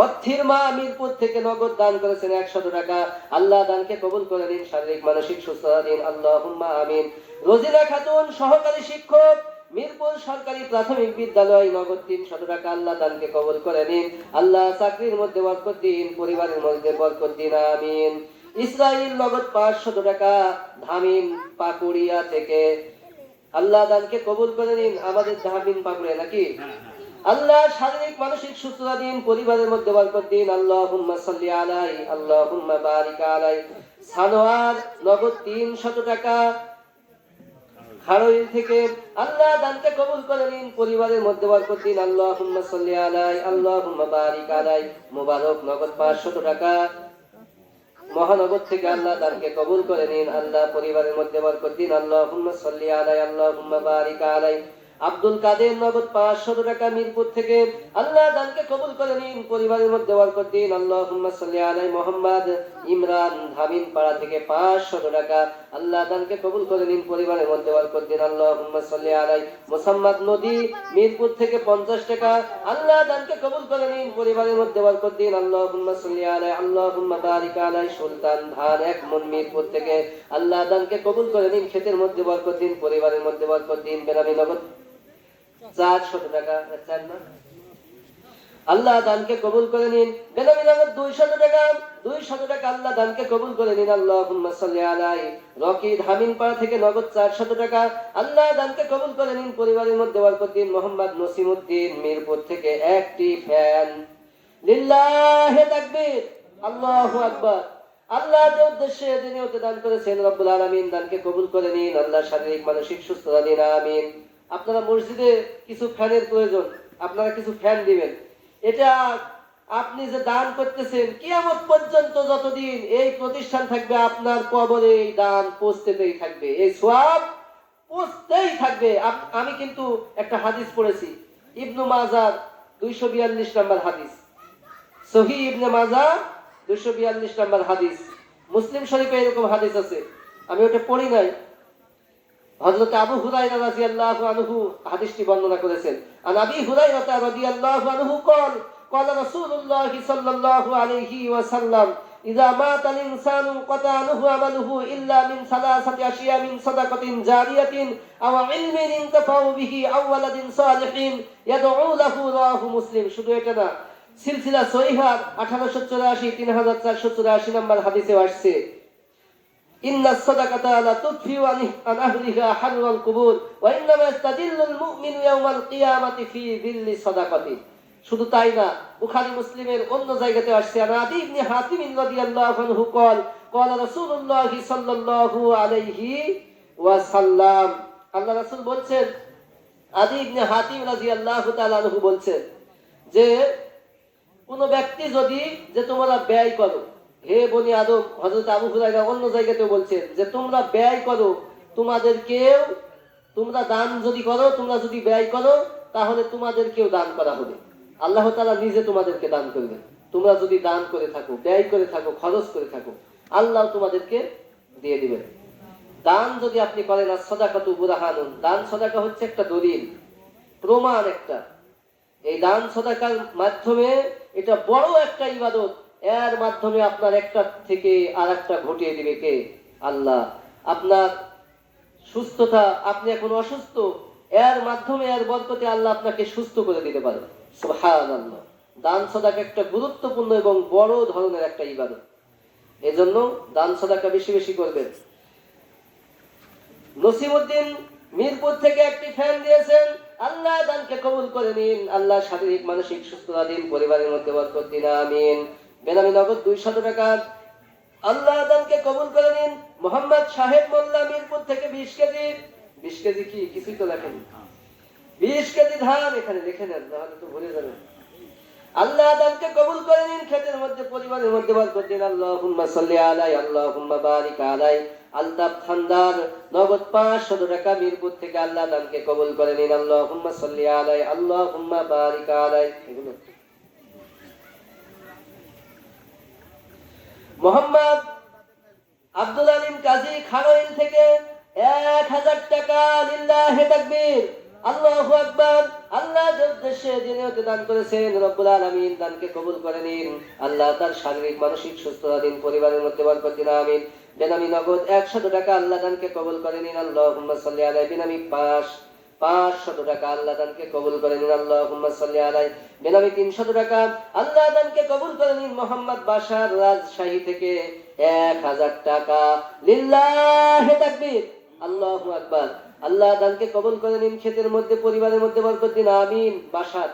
অর্থের মা মিরপুর থেকে নগদ দান করেছেন 100 টাকা। আল্লাহ দানকে কবুল করে নিন, শারীরিক মানসিক সুস্থতা দিন। আল্লাহুম্মা আমিন। রোজিনা খাতুন সহকারী শিক্ষক, মিরপুর সরকারি প্রাথমিক বিদ্যালয়, নগদ 300 টাকা। আল্লাহ দানকে কবুল করে নিন। আল্লাহ চাকরির মধ্যে বরকত দিন, পরিবারের মধ্যে বরকত দিন। আমিন। ইসরাইল নগদ 500 টাকা, ধামিন পাকুড়িয়া থেকে। আল্লাহ দানকে কবুল করে নিন। আমাদের ধামিন পাকুড়িয়া নাকি? আল্লাহ শারীরিক মানসিক সুস্থতা দিন, পরিবারের মধ্যে বরকত দিন। আল্লাহুম্মা সাল্লি আলাইহি, আল্লাহুম্মা বারিক আলাইহি। সানোয়ার নগদ 300 টাকা, খারইল থেকে। আল্লাহ দানকে কবুল করে নিন, পরিবারের মধ্যে বরকত দিন। আল্লাহুম্মা সাল্লি আলাইহি, আল্লাহুম্মা বারিক আলাইহি। মুবারক নগদ 500 টাকা, মহানগর থেকে। আল্লাহ দানকে কবুল করে নিন। আল্লাহ পরিবারের মধ্যে বরকত দিন। আল্লাহুম্মা সাল্লি আলাইহি, আল্লাহুম্মা বারিক আলাইহি। আব্দুল কাদের নগদ 500 টাকা, মিরপুর থেকে। আল্লাহ দানকে কবুল করে নিন, পরিবারের মধ্যে বরকত দিন। আল্লাহুম্মা সাল্লি আলাইহি। মোহাম্মদ ইমরান ধামিন পাড়া থেকে 500 টাকা। আল্লাহ দানকে কবুল করে নিন, পরিবারের মধ্যে বরকত দিন। আল্লাহুম্মা সাল্লি আলাইহি। মোসাম্মদ নদী মিরপুর থেকে 50 টাকা। আল্লাহ দানকে কবুল করে নিন, পরিবারের মধ্যে বরকত দিন। আল্লাহুম্মা সাল্লি আলাইহি, আল্লাহুম্মা বারিক আলাইহি। সুলতান ধান 1 মন, মিরপুর থেকে। আল্লাহ দানকে কবুল করে নিন, ক্ষেতের মধ্যে বরকত দিন, পরিবারের মধ্যে বরকত দিন। বেনামি নগদ 400 টাকা। আল্লাহ দানকে কবুল করে নিন। বেনামি নগদ 200 টাকা, 200 টাকা। আল্লাহ দানকে কবুল করে নিন। আল্লাহুম্মা সাল্লি আলাইহি। রকি ধামিন পাড়া থেকে নগদ 400 টাকা। আল্লাহ দানকে কবুল করে নিন, পরিবারের মধ্যে বরকত দিন। মোহাম্মদ নসিমউদ্দিন মিরপুর থেকে 1টি ফ্যান। লিল্লাহি তাকবীর, আল্লাহু আকবার। আল্লাহ যে উদ্দেশ্যে দুনিয়াতে দান করেছেন, রব্বুল আলামিন দানকে কবুল করে নিন। আল্লাহ শারীরিক মানসিক সুস্থতা দিন। আমিন। আপনারা মসজিদে কিছু ফ্যানের প্রয়োজন, আপনারা কিছু ফ্যান দিবেন। এটা আপনি যে দান করতেছেন, কিয়ামত পর্যন্ত যতদিন এই প্রতিষ্ঠান থাকবে, আপনার কবরে এই দান পৌঁছতেই থাকবে, এই সওয়াব পৌঁছতেই থাকবে। আমি কিন্তু একটা হাদিস পড়েছি, ইবনু মাজাহ 242 নম্বর হাদিস, সহিহ ইবনে মাজাহ 242 নম্বর হাদিস। মুসলিম শরীফে এরকম হাদিস আছে, আমি ওটা পড়ি নাই। হযরত আবু হুরায়রা রাদিয়াল্লাহু আনহু হাদিসটি বর্ণনা করেছেন। আন আবি হুরায়রা রাদিয়াল্লাহু আনহু قال قال رسول الله صلى الله عليه وسلم اذا مات الانسان قطع عنه عمله الا من ثلاثه اشياء: من صدقه جاريه او علم ينتفع به او ولد صالح يدعو له. رواه মুসলিম। শুধু এটা না, সিলসিলা সহিহা 1884 3484 নম্বর হাদিসে আসছে, ইন্না সাদাকাতা লা তুদফিউ আন আহলিহা হাররাল কুবুর ওয়া ইন্নামা ইস্তাদিল্লুল মুমিনু ইয়াওমাল কিয়ামাতি ফি যিল্লি সাদাকাতি। শুধু তাই না, বুখারী মুসলিমের অন্য জায়গাতে আসছে আদি ইবনে হাতিম রাদিয়াল্লাহু আনহু قال قال رسول الله صلى الله عليه وسلم, আল্লাহ রাসূল বলছেন, আদি ইবনে হাতিম রাদিয়াল্লাহু তাআলা আনহু বলছেন যে কোন ব্যক্তি যদি, যে তোমরা ব্যয় করো, হে বনি আদম, হযরত আবু হুরায়রা অন্য জায়গাতেও বলছেন যে তোমরা ব্যয় করো, তোমাদেরকেও, তোমরা দান যদি করো, তোমরা যদি ব্যয় করো, তাহলে তোমাদেরকেও দান করা হবে। আল্লাহ তাআলা নিজে তোমাদেরকে দান করবেন। তোমরা যদি দান করে থাকো, ব্যয় করে থাকো, খরচ করে থাকো, আল্লাহ তোমাদেরকে দিয়ে দিবেন। দান যদি আপনি করেন, আর সাদাকাতু বুরহানুন, দান সাদাকা হচ্ছে একটা দলিল, প্রমাণ একটা। এই দান সাদাকার মাধ্যমে, এটা বড় একটা ইবাদত, এর মাধ্যমে আপনার একটা থেকে আর একটা ঘটিয়ে দিবে কে? আল্লাহ। আপনার সুস্থতা, আপনি এখন অসুস্থ, এর মাধ্যমে, এর বরকতে আল্লাহ আপনাকে সুস্থ করে দিতে পারে। সুবহানাল্লাহ। দান সাদাকা একটা গুরুত্বপূর্ণ এবং বড় ধরনের একটা ইবাদত। এজন্য দান সাদাকা বেশি বেশি করবেন। নসিমউদ্দিন মিরপুর থেকে একটি ফ্যান দিয়েছেন, আল্লাহ দানকে কবুল করে নিন, আল্লাহ শারীরিক মানসিক সুস্থতা দিন, পরিবারের মধ্যে বরকত দিন, আমিন। বেনামী নগদ 200 টাকা, আল্লাহ দানকে কবুল করে নিন। মোহাম্মদ সাহেব মোল্লা মিরপুর থেকে 20 কেজি, 20 কেজি কি কিছুই তো লেখেন, 20 কেজি ধান এখানে লিখে নেন, নাহলে তো ভুলে যাবেন। আল্লাহ দানকে কবুল করে নিন, ক্ষেতের মধ্যে, পরিবারের মধ্যে বরকত দিন। আল্লাহুম্মা সাল্লি আলাই, আল্লাহুম্মা বারিক আলাই। আলতাফ খানদার নগদ 500 টাকা মিরপুর থেকে, আল্লাহ দানকে কবুল করে নিন। আল্লাহুম্মা সাল্লি আলাই, আল্লাহুম্মা বারিক আলাই। এগুলো মোহাম্মদ আব্দুল আলিম কাজী খারইল থেকে 1000 টাকা, লিল্লাহি তাকবীর, আল্লাহু আকবার। আল্লাহ যে উদ্দেশ্যে দিনেতে দান করেছেন, রব্বুল আলামিন দানকে কবুল করে নিন। আল্লাহ তার শারীরিক মানসিক সুস্থতা দিন, পরিবারের মধ্যে বরকত দিন, আমিন। বেনামী নগদ 100 টাকা, আল্লাহ দানকে কবুল করে নিন। আল্লাহুম্মা সাল্লি আলাইহি। বেনামী 500 টাকা, আল্লাহ দানকে কবুল করে নিন। আল্লাহুম্মা সাল্লি আলাইহি। বেনামী 300 টাকা, আল্লাহ দানকে কবুল করে নিন। মোহাম্মদ বাশার রাজশাহী থেকে 1000 টাকা, লিল্লাহি তাকবীর, আল্লাহু আকবার। আল্লাহ দানকে কবুল করে নিন, ক্ষেতের মধ্যে, পরিবারের মধ্যে বরকত দিন, আমিন। বাশার,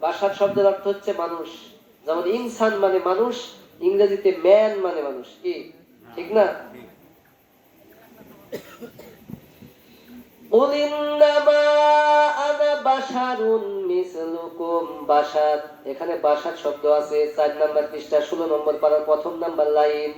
বাশার শব্দের অর্থ হচ্ছে মানুষ, যেমন ইনসান মানে মানুষ, ইংরেজিতে ম্যান মানে মানুষ, কি ঠিক না? কুল ইন্নামা আনা বাশারুন মিসলুকুম। বাশার, এখানে বাশার শব্দ আছে 4 নম্বর পৃষ্ঠা 16 নম্বর পারার 1ম নাম্বার লাইন।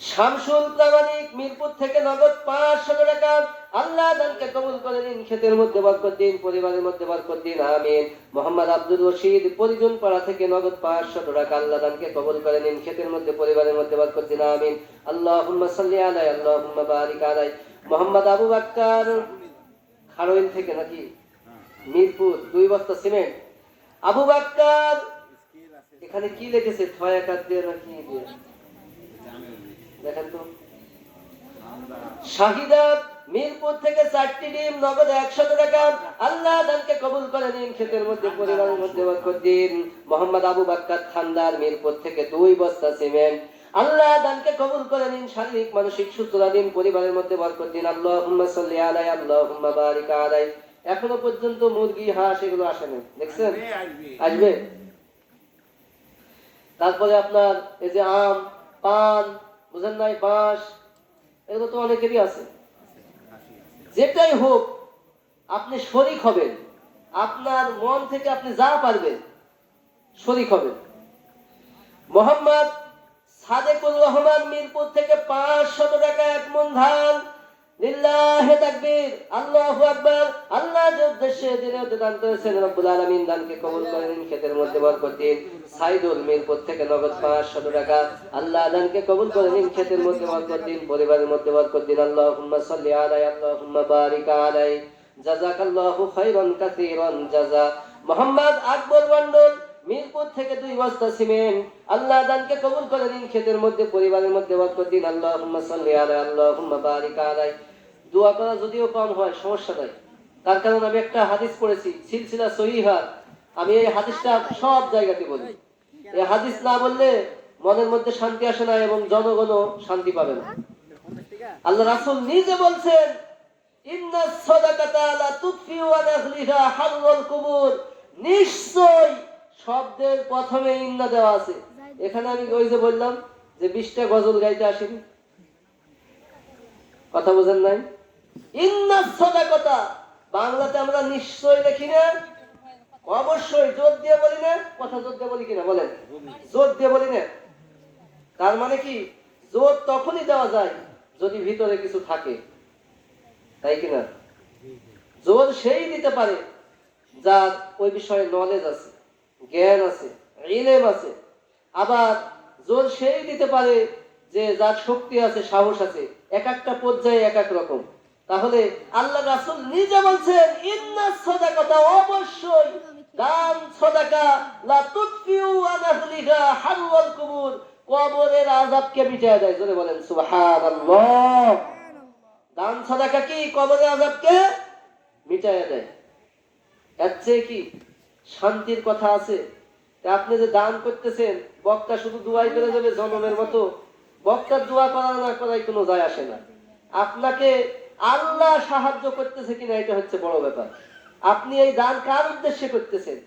শামসুল প্রামাণিক মিরপুর থেকে নগদ 500 টাকা, আল্লাহ দানকে কবুল করে নিন, ক্ষেতের মধ্যে বরকত দিন, পরিবারের মধ্যে বরকত দিন, আমিন। মোহাম্মদ আব্দুর রশিদ পরিজন পাড়া থেকে নগদ 500 টাকা, আল্লাহ দানকে কবুল করে নিন, ক্ষেতের মধ্যে, পরিবারের মধ্যে বরকত দিন, আমিন। আল্লাহুম্মা সাল্লি আলাই, আল্লাহুম্মা বারিক আলাই। মোহাম্মদ আবু বকর খারইল থেকে, নাকি মিরপুর, 2 বস্তা সিমেন্ট। আবু বকর, এখানে কি লিখেছে, 6 একাত দিয়ে নাকি দিয়ে দেখেন তো। শাহিদা মিরপুর থেকে 4টি ডিম, নগদ 100 টাকা, আল্লাহ দানকে কবুল করে নিন, ক্ষেতের মধ্যে, পরিবারের মধ্যে বরকত দিন। মোহাম্মদ আবু বকর খানদার মিরপুর থেকে 2 বস্তা সিমেন্ট, আল্লাহ দানকে কবুল করে নিন, শারীরিক মানসিক সুস্থতা দিন, পরিবারের মধ্যে বরকত দিন। আল্লাহুম্মা সাল্লি আলাই, আল্লাহুম্মা বারিক আলাই। এখনো পর্যন্ত মুরগি, হাঁস এগুলো আসেনি, দেখছেন? আসবে। তারপরে আপনার এই যে আম, পান, বুঝেন নাই, বাঁশ, এগুলো তো অনেকেরই আছে। যেটাই হোক, আপনি শরীক হবেন, আপনার মন থেকে আপনি যা পারবেন শরীক হবেন। মোহাম্মদ সাদেকুর রহমান মিরপুর থেকে 500 টাকা, 1 মণ ধান, লিল্লাহি তাকবীর, আল্লাহু আকবার। আল্লাহ যে উদ্দেশ্যে দিনেতে দান করেছেন, রব্বুল আলামিন দানকে কবুল করে নিন, ক্ষেতের মধ্যে বরকত দিন। সাইদুল মিরপুর থেকে নগদ 500 টাকা, আল্লাহ দানকে কবুল করে নিন, ক্ষেতের মধ্যে বরকত দিন, পরিবারের মধ্যে বরকত দিন। আল্লাহুম্মা সাল্লি আলাই, আল্লাহুম্মা বারিক আলাই। জাযাকাল্লাহু খাইরান কাসীরান জাযা। মোহাম্মদ আকবর মন্ডল মিরপুর থেকে 2 বস্তা সিমেন্ট, আল্লাহ দানকে কবুল করে নিন, ক্ষেতের মধ্যে, পরিবারের মধ্যে বরকত দিন। আল্লাহুম্মা সাল্লি আলাই, আল্লাহুম্মা বারিক আলাই। দোয়া করা যদিও কম হয়, সমস্যা নাই, তার কারণ আমি একটা হাদিস পড়েছি, সিলসিলা সহিহা, আমি এই হাদিসটা সব জায়গাতে বলি। এই হাদিস না বললে মনের মধ্যে শান্তি আসে না এবং জনগণও শান্তি পাবে না। আল্লাহ রাসূল নিজে বলছেন, ইন্নাস সাদাকাতা লা তুতফিউ আন আহলিহা হাররাল কুবুর। নিশ্চয় শব্দের প্রথমে ইন্না দেওয়া আছে। এখানে আমি ওই যে বললাম যে 20টা গজল গাইতে আসেনি, কথা বুঝেন নাই? ইন্নাস সাদাকাতা বাংলাতে আমরা নিশ্চয় দেখি না, অবশ্যই জোর দিয়ে বলি না, কথা জোর দিয়ে বলি কিনা বলেন? জোর দিয়ে বলি না। তার মানে কি, জোর তখনই দেওয়া যায় যদি ভিতরে কিছু থাকে, তাই কিনা? জোর সেই দিতে পারে যার ওই বিষয়ে নলেজ আছে, জ্ঞান আছে, ইলম আছে। আবার জোর সেই দিতে পারে যে যার শক্তি আছে, সাহস আছে। এক একটা পর্যায়ে এক এক রকম। তাহলে আল্লাহ রাসূল নিজে বলছেন ইন্নাস সাদাকাতা, অবশ্যই দান সাদাকা লা তুতফিউ আন আহলিহা হাররাল কুবুর, কবরের আযাবকে মিটিয়ে দেয়। জোরে বলেন সুবহানাল্লাহ। দান সাদাকা কি কবরের আযাবকে মিটিয়ে দেয়। এর চেয়ে কি শান্তির কথা আছে? আপনি যে দান করতেছেন, বক্তা শুধু দোয়াই করে যাবে জনমের মতো। বক্তার দোয়া করা না করাই কোনো যায় আসে না। আপনাকে আল্লাহ সাহায্য করতেছে কিনা এটা হচ্ছে বড় ব্যাপার। আপনি এই দান কার উদ্দেশ্যে করতেছেন?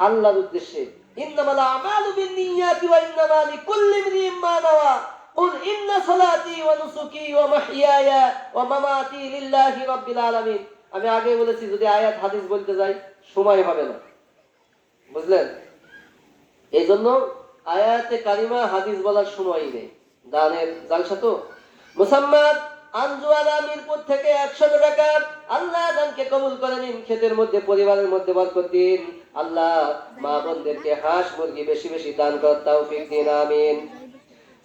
আল্লাহর উদ্দেশ্যে। ইন্নামাল আমালু বিন্নিয়াতি ওয়া ইন্নামা লিকুল্লি ইমরিইন মা নাওয়া। কুল ইন্না সালাতি ওয়া নুসুকি ওয়া মাহইয়ায়া ওয়া মামাতি লিল্লাহি রাব্বিল আলামিন। আমি আগে বলেছি যদি আয়াত হাদিস বলতে যাই সময় হবে না, বুঝলেন? এই জন্য আয়াতে কারিমা হাদিস বলার সময় নেই। দানের জালসা তো। মুসাম্মাদ আনজুয়ারা মিরপুর থেকে 100 টাকা। আল্লাহ দানকে কবুল করে নিন, ক্ষেতের মধ্যে পরিবারের মধ্যে বরকত দিন। আল্লাহ মা বোনদেরকে হাঁস মুরগি বেশি বেশি দান করার তৌফিক দিন, আমিন।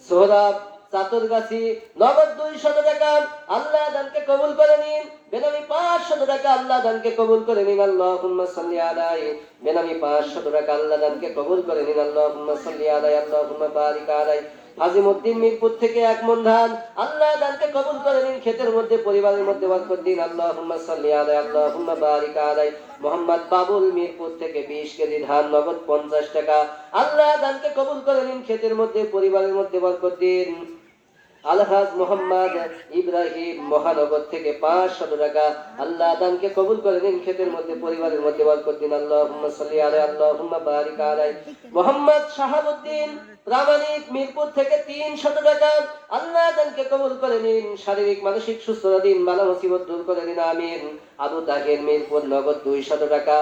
সোহরাব চাতুরগাছি নগদ 200 টাকা। আল্লাহ দানকে কবুল করে নিন। বেনামি 500 টাকা। আল্লাহ দানকে কবুল করে নিন, আল্লাহুম্মা সাল্লি আলাইহি। বেনামি 500 টাকা। আল্লাহ দানকে কবুল করে নিন, আল্লাহুম্মা সাল্লি আলাইহি, আল্লাহুম্মা বারিক আলাইহি। আজিমউদ্দিন মিরপুর থেকে 1 মণ ধান। আল্লাহ দানকে কবুল করে নিন, ক্ষেতের মধ্যে পরিবারের মধ্যে বরকত দিন, আল্লাহুম্মা সাল্লি আলাইহি, আল্লাহুম্মা বারিক আলাইহি। মোহাম্মদ বাবুল মিরপুর থেকে 20 কেজি ধান, নগদ 50 টাকা। আল্লাহ দানকে কবুল করে নিন, ক্ষেতের মধ্যে পরিবারের মধ্যে বরকত দিন। আলহাজ মোহাম্মদ ইব্রাহিম মহানগর থেকে 500 টাকা। আল্লাহ দানকে কবুল করে নিন, ক্ষেতের মধ্যে পরিবারের মধ্যে বরকত দিন, আল্লাহুম্মা সাল্লি আলাইহি, আল্লাহুম্মা বারিক আলাইহি। মোহাম্মদ শাহাবুদ্দিন প্রামাণিক মিরপুর থেকে 300 টাকা। আল্লাহ দানকে কবুল করে নিন, শারীরিক মানসিক সুস্থতা দিন, বালা মুসিবত দূর করে দিন, আমিন। আবু তাহের মিরপুর নগদ 200 টাকা,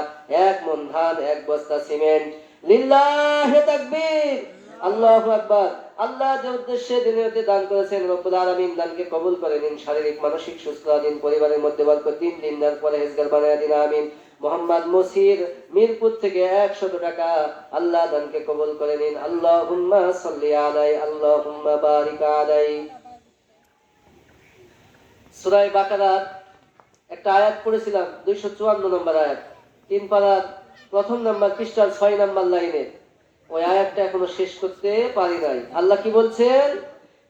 1 মণ ধান, 1 বস্তা সিমেন্ট। লিল্লাহি তাকবীর, আল্লাহু আকবার। আল্লাহ যে উদ্দেশ্যে দুনিয়াতে দান করেছেন, রব্বুল আলামিন দানকে কবুল করে নিন, শারীরিক মানসিক সুস্থতা দিন, পরিবারের মধ্যে বরকত দিন, দিনদার পরহেজগার বানায় দিন, আমিন। মোহাম্মদ মসির মিরপুর থেকে 100 টাকা। আল্লাহ দানকে কবুল করে নিন, আল্লাহুম্মা সাল্লি আলাইহি, আল্লাহুম্মা বারিক আলাইহি। সূরা বাকারার একটা আয়াত পড়েছিলাম, 254 নম্বর আয়াত, 3 পারার প্রথম নাম্বার পৃষ্ঠার 6 নাম্বার লাইনে। ওই আয়াতটা এখনো শেষ করতে পারি নাই। আল্লাহ কি বলছেন?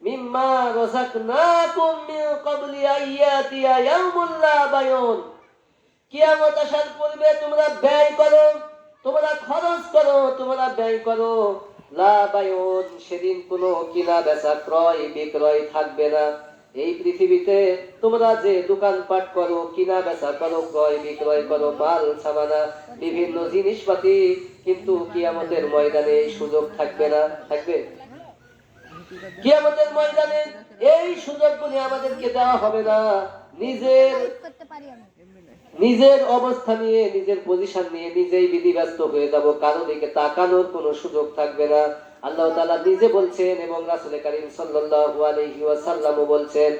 মিম্মা রাযাকনাকুম মিন ক্বাবলি আইয়াতিয়া ইয়াউমুল লা বায়ুন। কিয়ামত আসার পূর্বে তোমরা ব্যয় করো, তোমরা খরচ করো, তোমরা ব্যয় করো। লা বায়ুন, সেদিন কোনো কিনা বেচা ক্রয় বিক্রয় থাকবে না। এই পৃথিবীতে তোমরা যে দোকানপাট করো, কিনা বেচা করো, ক্রয় বিক্রয় করো, মাল সামানা বিভিন্ন জিনিসপাতি, কিন্তু কিয়ামতের ময়দানে এই সুযোগ থাকবে না। থাকবে? কিয়ামতের ময়দানে এই সুযোগগুলি আমাদেরকে দেওয়া হবে না। নিজের অবস্থা নিয়ে, নিজের পজিশন নিয়ে নিজেই বিধিব্যস্ত হয়ে যাব, কারো দিকে তাকানোর কোনো সুযোগ থাকবে না। আল্লাহ তাআলা নিজে বলছেন এবং রাসূল করিম সাল্লাল্লাহু আলাইহি ওয়াসাল্লামও বলছেন,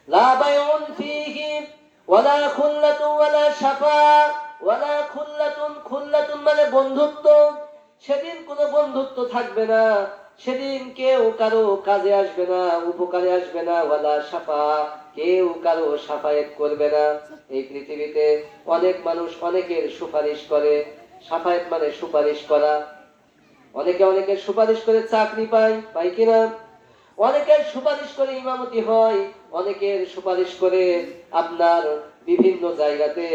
লা বায়উন ফীহি ওয়ালা খুল্লাতুন ওয়ালা শাফা ওয়ালা খুল্লাতুন। খুল্লাতুন মানে বন্ধুত্ব। সেদিন কোনো বন্ধুত্ব থাকবে না, সেদিন কেউ কারো কাজে আসবে না, উপকারে আসবে না। ওয়ালা শাফা, কেউ কারো শাফায়াত করবে না। এই পৃথিবীতে অনেক মানুষ অনেকের সুপারিশ করে। শাফায়াত মানে সুপারিশ করা। অনেকে অনেকের সুপারিশ করে চাকরি পায়, পায় কিনা? অনেকের সুপারিশ করে ইমামতি হয়, অনেকের সুপারিশ করে আপনার বিভিন্ন জায়গাতে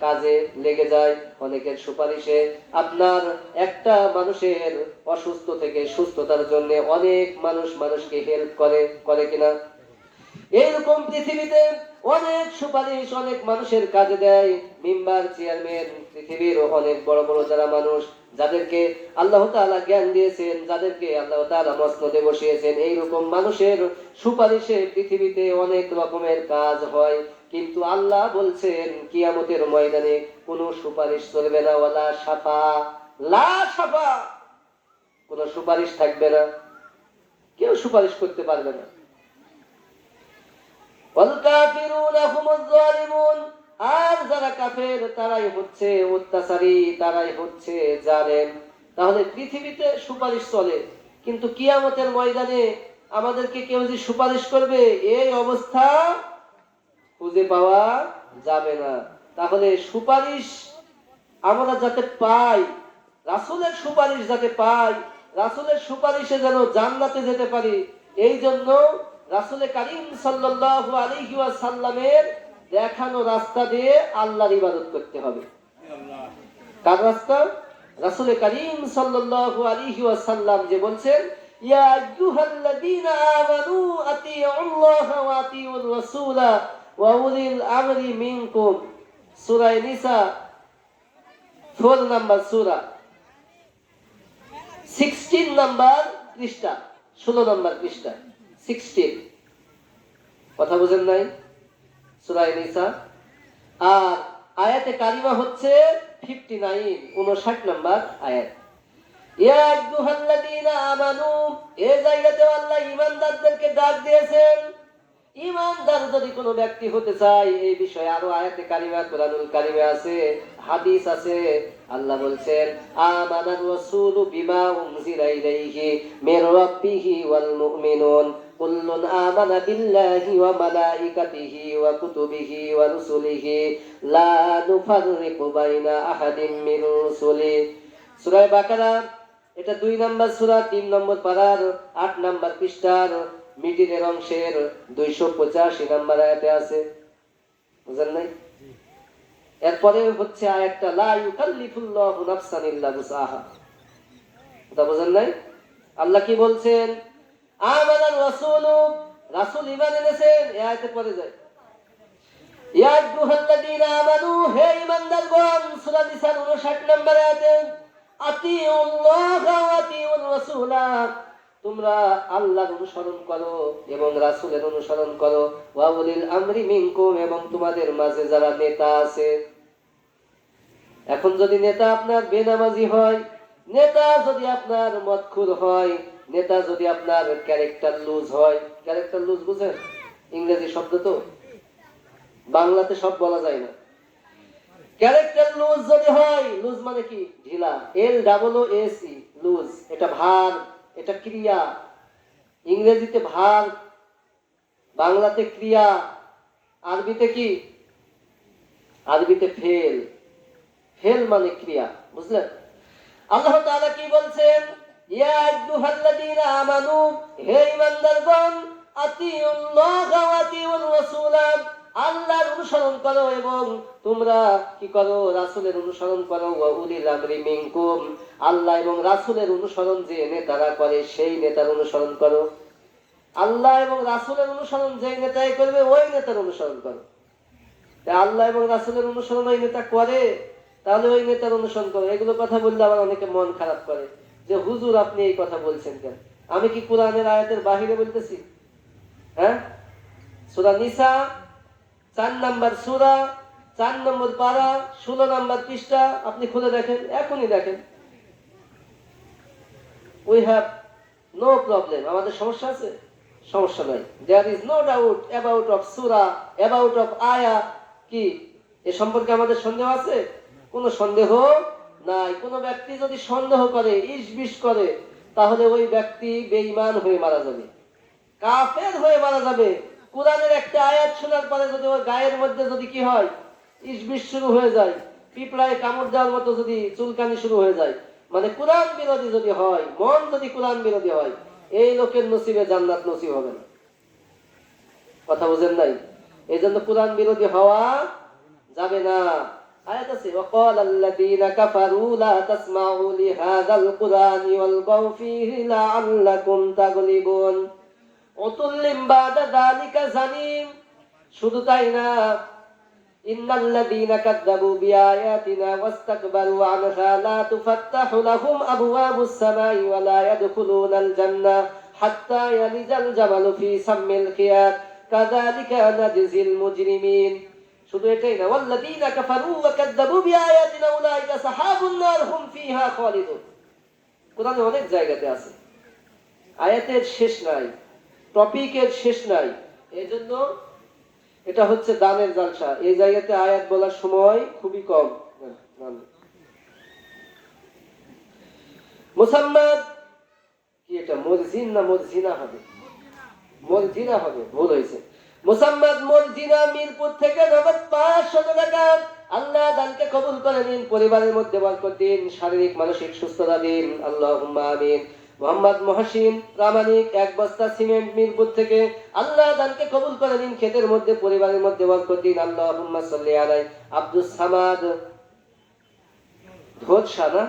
কাজে লেগে যায়, অনেকের সুপারিশে আপনার একটা মানুষের অসুস্থ থেকে সুস্থতার জন্য অনেক মানুষকে হেল্প করে, করে কিনা? এইরকম পৃথিবীতে অনেক সুপারিশ অনেক মানুষের কাজে দেয়, মেম্বার, চেয়ারম্যান, পৃথিবীর অনেক বড় বড় যারা মানুষ, যাদেরকে আল্লাহ তাআলা জ্ঞান দিয়েছেন, যাদেরকে আল্লাহ তাআলা মসনদে বসিয়েছেন, এইরকম মানুষের সুপারিশে পৃথিবীতে অনেক রকমের কাজ হয়। কিন্তু আল্লাহ বলছেন কিয়ামতের ময়দানে কোনো সুপারিশ চলবে না, ওয়ালা শাফা, লা শাফা, কোনো সুপারিশ থাকবে না, কেউ সুপারিশ করতে পারবে না। ওয়াল কাফিরুনা হুমুজ জালিমুন, আর যারা কাফের তারাই হচ্ছে অত্যাচারী, তারাই হচ্ছে জালেম। তাহলে পৃথিবীতে সুপারিশ চলে, কিন্তু কিয়ামতের ময়দানে আমাদেরকে কেউ যে সুপারিশ করবে এই অবস্থা খুঁজে পাওয়া যাবে না। তাহলে সুপারিশ আমরা যাতে পাই, রাসূলের সুপারিশ যাতে পাই, রাসূলের সুপারিশে যেন জান্নাতে যেতে পারি, এই জন্য রাসূল কারীম সাল্লাল্লাহু আলাইহি ওয়াসাল্লামের দেখানো রাস্তা দিয়ে আল্লাহর ইবাদত করতে হবে। কার রাস্তা? রাসূল কারীম সাল্লাল্লাহু আলাইহি ওয়াসাল্লাম যে বলছেন, ইয়া আইয়ুহাল্লাযীনা আমানু আতিউল্লাহ ওয়া আতিউর রাসূলা ওয়া উলিল আমরি মিনকুম, সূরা নিসা 4 নাম্বার সূরা, 16 নাম্বার পৃষ্ঠা, 16 নাম্বার পৃষ্ঠা, 16। কথা বুঝেন নাই? সূরা নিসা, আর আয়াতে কারিমা হচ্ছে 59, 59 নাম্বার আয়াত। ইয়া আইয়ুহাল্লাযীনা আমানু, এই জায়গাতে আল্লাহ ঈমানদারদেরকে ডাক দিয়েছেন। ঈমানদার যদি কোনো ব্যক্তি হতে চায়, এই বিষয়ে আরো আয়াতে কারিমা কুরআনুল কারিমে আছে, হাদিস আছে। আল্লাহ বলছেন, আমানার রাসূলু বিমা উনজিলা ইলাইহি মির রাব্বিহি ওয়াল মুমিনুন কুল্লুন আমানা বিল্লাহি ওয়া মালাইকাতিহি ওয়া কুতুবিহি ওয়া রুসুলিহি লা নুফাররিকু বাইনা আহাদিম মির রুসুলি। সূরা বাকারা, এটা 2 নাম্বার সূরা, 3 নম্বর পারার 8 নাম্বার পৃষ্ঠার মিডিলের অংশের 285 নাম্বার আয়াতে আছে। বুঝেন নাই? এরপরে হচ্ছে আয়াতটা, লা ইউকাল্লিফুল্লাহু নাফসান ইল্লা বুসআহা। এটা বুঝেন নাই? আল্লাহ কি বলছেন? আমানার রাসূলু, রাসূল ঈমান এনেছেন, এই আয়াতে পড়ে যায়, ইয়া আইয়ুহাল্লাযীনা আমানু, হে ঈমানদারগণ, সূরা নিসার 59 নম্বর আয়াতে, আতিউল্লাহ ওয়া আতিউর রাসূলা, তোমরা আল্লাহর অনুসরণ করো এবং রাসূলের অনুসরণ করো, ওয়া উলিল আমরি মিনকুম, এবং তোমাদের মাঝে যারা নেতা আছে। এখন যদি নেতা আপনার বেনামাজি হয়, নেতা যদি আপনার মদখুর হয়, নেতা যদি আপনার ক্যারেক্টার লুজ হয়, ক্যারেক্টার লুজ বুঝেন? ইংরেজি শব্দ তো, বাংলাতে সব বলা যায় না। ক্যারেক্টার লুজ যদি হয়, লুজ মানে কি? ঢিলা, LOOC, লুজ, এটা ভার, এটা ক্রিয়া। ইংরেজিতে ভার, বাংলাতে ক্রিয়া, আরবিতে কি? আরবিতে ফেল। ফেল মানে ক্রিয়া, বুঝলেন? আল্লাহ তাআলা কি বলছেন? ইয়া আইয়ুহাল্লাযীনা আমানু, হে ঈমানদারগণ, আতিউল্লাহ ওয়া আতিউর রাসূলা, আল্লাহর অনুসরণ করো এবং তোমরা কি করো? রাসূলের অনুসরণ করো। ওয়া উলিল আমরি মিনকুম, আল্লাহ এবং রাসূলের অনুসরণ যে নেতারা করে সেই নেতার অনুসরণ করো। আল্লাহ এবং রাসূলের অনুসরণ যে নেতাই করবে ওই নেতার অনুসরণ করো। তাই আল্লাহ এবং রাসূলের অনুসরণ ওই নেতা করে, তাহলে ওই নেতার অনুসরণ করো। এগুলো কথা বললে আবার অনেকে মন খারাপ করে যে হুজুর আপনি এই কথা বলছেন কেন? আমি কি কোরআনের আয়াতের বাহিরে বলতেছি? হ্যাঁ, সূরা নিসা 4 নাম্বার সূরা, 4 নম্বর পারা, 16 নাম্বার পৃষ্ঠা, আপনি খুলে দেখেন, এখনই দেখেন। উই হ্যাভ নো প্রবলেম, আমাদের সমস্যা আছে? সমস্যা নাই। There is no doubt about of সূরা, অ্যাবাউট অফ আয়া। কি এ সম্পর্কে আমাদের সন্দেহ আছে? কোনো সন্দেহ নাই। কোনো ব্যক্তি যদি সন্দেহ করে, ইশবিশ করে, তাহলে ওই ব্যক্তি বেঈমান হয়ে মারা যাবে, কাফের হয়ে মারা যাবে। কোরআনের একটা আয়াত শোনার পরে যদি ওর গায়ের মধ্যে যদি কি হয়, ইশবিশ শুরু হয়ে যায়, পিঁপড়ায় কামড় দেওয়ার মতো যদি চুলকানি শুরু হয়ে যায়, মানে কোরআন বিরোধী যদি হয়, মন যদি কোরআন বিরোধী হয়, এই লোকের নসিবে জান্নাত নসিব হবে না। কথা বুঝেন নাই? এই জন্য কোরআন বিরোধী হওয়া যাবে না। আয়াত আছে, ওয়াকাল আল্লাযীনা কাফারু লা তাসমাউ লিহাযাল কুরআনি ওয়ালগাউ ফীহি লাআল্লাকুম তাগলিবুন। উতুল্লিম বাদা যালিকা জানিম। শুধু তাই না, ইন্নাল্লাযীনা কাযযাবু বিআয়াতিনা ওয়াস্তাকবারু আনহা লা তুফাত্তাহু লাহুম আবওয়াবুস সামাই ওয়া লা ইয়াদখুলুনাল জান্নাহ হাত্তা ইয়ালিজাল জামালু ফি সাম্মিল খিয়াত কাযালিকা নাজজিল মুজরিমিন। শুধু এটাই না, ওয়াল্লাযীনা কাফারু ওয়া কাযযাবু বিআয়াতিনা উলাইকা সাহাবুন নার হুম ফিহা খালিদুন। কোরআনে অনেক জায়গাতে আছে, আয়াতের শেষ নাই, টপিকের শেষ নাই। এজন্য এটা হচ্ছে দানের জালসা। এই জায়গাতে আয়াত বলার সময় খুবই কম। মুসাম্মাদ কি, এটা মরজিন না মরজিনা হবে? মরজিনা হবে, ভুল হয়েছে। মুসাম্মাদ মরজিনা মিরপুর থেকে নগদ 500 টাকা। আল্লাহ দানকে কবুল করে নিন, পরিবারের মধ্যে বরকত দিন, শারীরিক মানসিক সুস্থতা দিন, আল্লাহুম্মা আমিন। মোহাম্মদ মহসিন প্রামাণিক 1 বস্তা সিমেন্ট মিরপুর থেকে, আল্লাহ দানকে কবুল করে নিন, ক্ষেতের মধ্যে পরিবারের মধ্যে বরকত দিন, আল্লাহুম্মা সাল্লি আলাইহি। আব্দুস সামাদ ধোরসা না,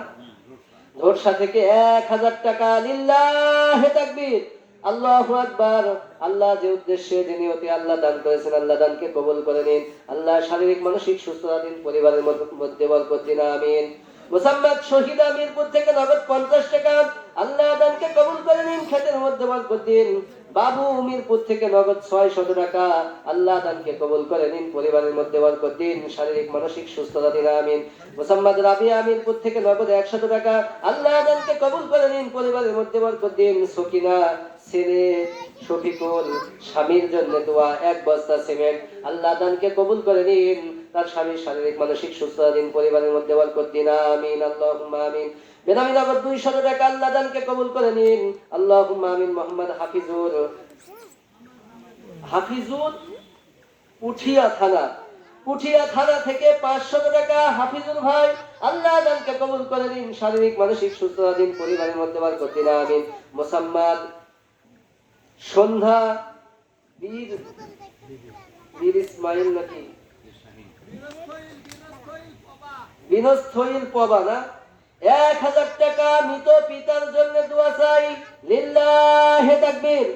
ধোরসা থেকে 1000 টাকা, লিল্লাহি তাকবীর, আল্লাহু আকবার। আল্লাহ যে উদ্দেশ্যে যে নিয়তে আল্লাহ দান করেছেন, আল্লাহ দানকে কবুল করে নিন, আল্লাহ শারীরিক মানসিক সুস্থতা দিন, পরিবারের মধ্যে বরকত দিন, আমিন। মুসাম্মাদ শহীদা মিরপুর থেকে নগদ 50 টাকা, আল্লাহ দানকে কবুল করে নিন, ক্ষেতের মধ্যে বরকত দিন। বাবু মিরপুর থেকে নগদ 600 টাকা, আল্লাহ দানকে কবুল করে নিন, পরিবারের মধ্যে বরকত দিন, শারীরিক মানসিক সুস্থতা দিন, আমিন। মুসাম্মাদ রাবিয়া মিরপুর থেকে নগদ 100 টাকা, আল্লাহ দানকে কবুল করে নিন, পরিবারের মধ্যে বরকত দিন। সকিনা ছেলে শফিকুল, স্বামীর জন্য দোয়া, 1 বস্তা সিমেন্ট, আল্লাহ দানকে কবুল করে নিন, তার স্বামীর শারীরিক মানসিক সুস্থতা দিন, পরিবারের মধ্যে বরকত দিন, আমিন, আল্লাহুম্মা আমিন। বেনামি নগদ 200 টাকা, আল্লাহ দানকে কবুল করে নিন, আল্লাহুম্মা আমিন। মোহাম্মদ হাফিজুর, হাফিজুর পুঠিয়া থানা, পুঠিয়া থানা থেকে 500 টাকা, হাফিজুর ভাই, আল্লাহ দানকে কবুল করে নিন, শারীরিক মানসিক সুস্থতা দিন, পরিবারের মধ্যে বরকত দিন, আমিন। মোসাম্মদ সন্ধ্যা বীর, বীর ইসমাইল নাকি বিনস্থইল পবা না, 1000 টাকা, মৃত পিতার জন্য দোয়া চাই, লিল্লাহি তাকবীর,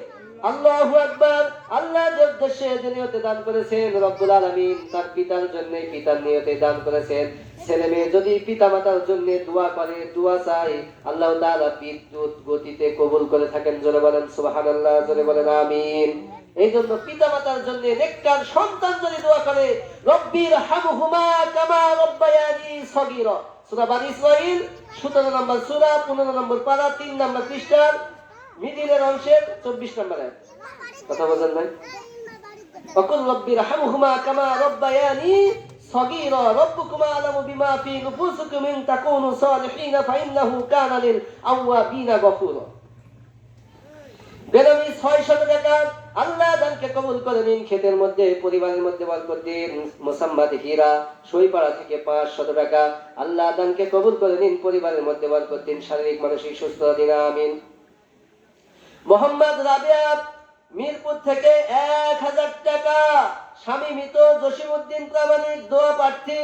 আল্লাহু আকবার। আল্লাহ যে উদ্দেশ্যে যে নিয়তে দান করেছেন রব্বুল আলামিন, তার পিতার জন্য পিতার নিয়তে দান করেছেন। ছেলে মেয়ে যদি পিতা মাতার জন্য দোয়া করে, দোয়া চাই, আল্লাহ তাআলা বিদ্যুৎ গতিতে কবুল করে থাকেন। জোরে বলেন সুবহানাল্লাহ, জোরে বলেন আমিন। এই জন্য পিতা মাতার জন্য নেককার সন্তান যদি দোয়া করে, রব্বির হামহুমা কামা রব্বায়ানি সগীরা, সূরা বানী ইসরাঈল 17 নম্বর সূরা, 15 নম্বর পারা, 3 নম্বর পৃষ্ঠার মিডিলের অংশের 24 নম্বর আয়াত। কথা বলেন ভাই। ওয়াকুল রব্বির হামহুমা কামা রব্বায়ানি সগীরা রব্বুকুমা আলামু বিমা ফি নুফুসিকুম ইন তাকুনু সালিহিন ফাইন্নাহু কানা লিল আওয়াবিনা গফুরা। বেনামি 600 টাকা, আল্লাহ দানকে কবুল করে নিন, ক্ষেতের মধ্যে পরিবারের মধ্যে বরকত দিন। মুসাম্মাদ হীরা সইপাড়া থেকে 500 টাকা, আল্লাহ দানকে কবুল করে নিন, পরিবারের মধ্যে বরকত দিন, শারীরিক মানসিক সুস্থতা দিন, আমিন। মোহাম্মদ রাবিয়া মিরপুর থেকে 1000 টাকা, স্বামী মৃত জসিমউদ্দিন প্রামাণিক, দোয়া প্রার্থী,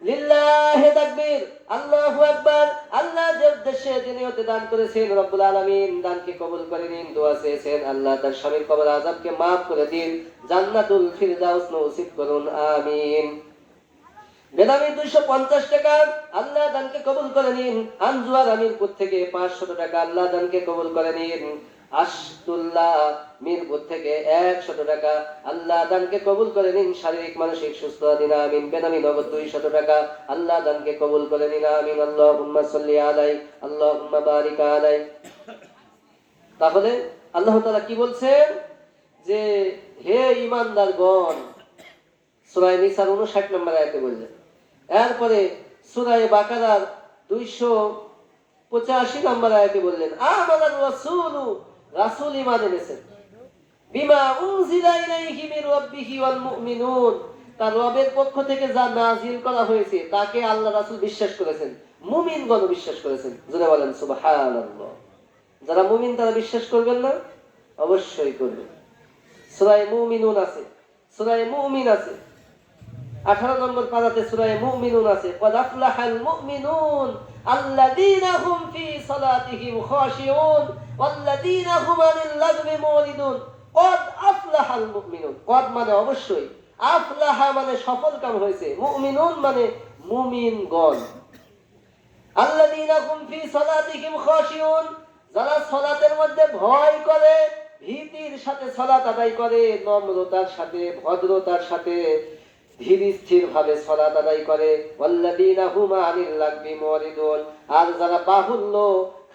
লিল্লাহি তাকবীর, আল্লাহু আকবার। আল্লাহ যে উদ্দেশ্যে যে নিয়তে দান করেছেন রব্বুল আলামিন, দানকে কবুল করে নিন, দোয়া চেয়েছেন, আল্লাহ তার স্বামীর কবর আযাবকে maaf করে দিন, জান্নাতুল ফিরদাউস নসিব করুন, আমিন। বেনামি 250 টাকা, আল্লাহ দানকে কবুল করে নিন। আনজুয়ার মিরপুর থেকে 500 টাকা, আল্লাহ দানকে কবুল করে নিন। আশতুল্লাহ মিরপুর থেকে 100 টাকা, আল্লাহ দানকে কবুল করে নিন, শারীরিক মানসিক সুস্থতা দিন, আমিন। বেনামি নগদ 200 টাকা, আল্লাহ দানকে কবুল করে নিন, আমিন। আল্লাহুম্মা সাল্লি আলাইহি, আল্লাহুম্মা বারিক আলাইহি। তাহলে আল্লাহ তাআলা কি বলছেন যে হে ঈমানদারগণ, সূরা নিসার 59 নম্বর আয়াতে বললেন। এরপরে সূরা বাকারার 285 নম্বর আয়াতে বললেন আমানার রাসূলু, রাসূল ঈমান এনেছেন, বিমা উনজিলা ইলাইহি মির রাব্বিহি ওয়াল মুমিনুন, তার রবের পক্ষ থেকে যা নাজিল করা হয়েছে তাকে আল্লাহ রাসূল বিশ্বাস করেছেন, মুমিনগণ বিশ্বাস করেছেন। জোরে বলেন সুবহানাল্লাহ। যারা মুমিন তারা বিশ্বাস করবেন না? অবশ্যই করবেন। সূরা মুমিনুন আছে, সূরা মুমিন আছে, 18 নম্বর পারাতে সূরা মুমিনুন আছে, ক্বাদ আফলাহাল মুমিনুন আল্লাযীনা হুম ফি সালাতিহিম খাশিউন ওয়াল্লাযীনা হুম আনিল লাগবি মুরিদুন। কদ আফলাহাল মুমিনুন, কদ মানে অবশ্যই, আফলাহা মানে সফল কাম হয়েছে, মুমিনুন মানে মুমিনগণ। আল্লাযীনা হুম ফি সালাতিহিম খাশিউন, যারা সালাতের মধ্যে ভয় করে, ভীতির সাথে সালাত আদায় করে, নম্রতার সাথে, ভদ্রতার সাথে, ধীর স্থির ভাবে সালাত আদায় করে। ওয়াল্লাযীনা হুম আনিল লাগবি মুরিদুন, আর যারা বাহুল্য,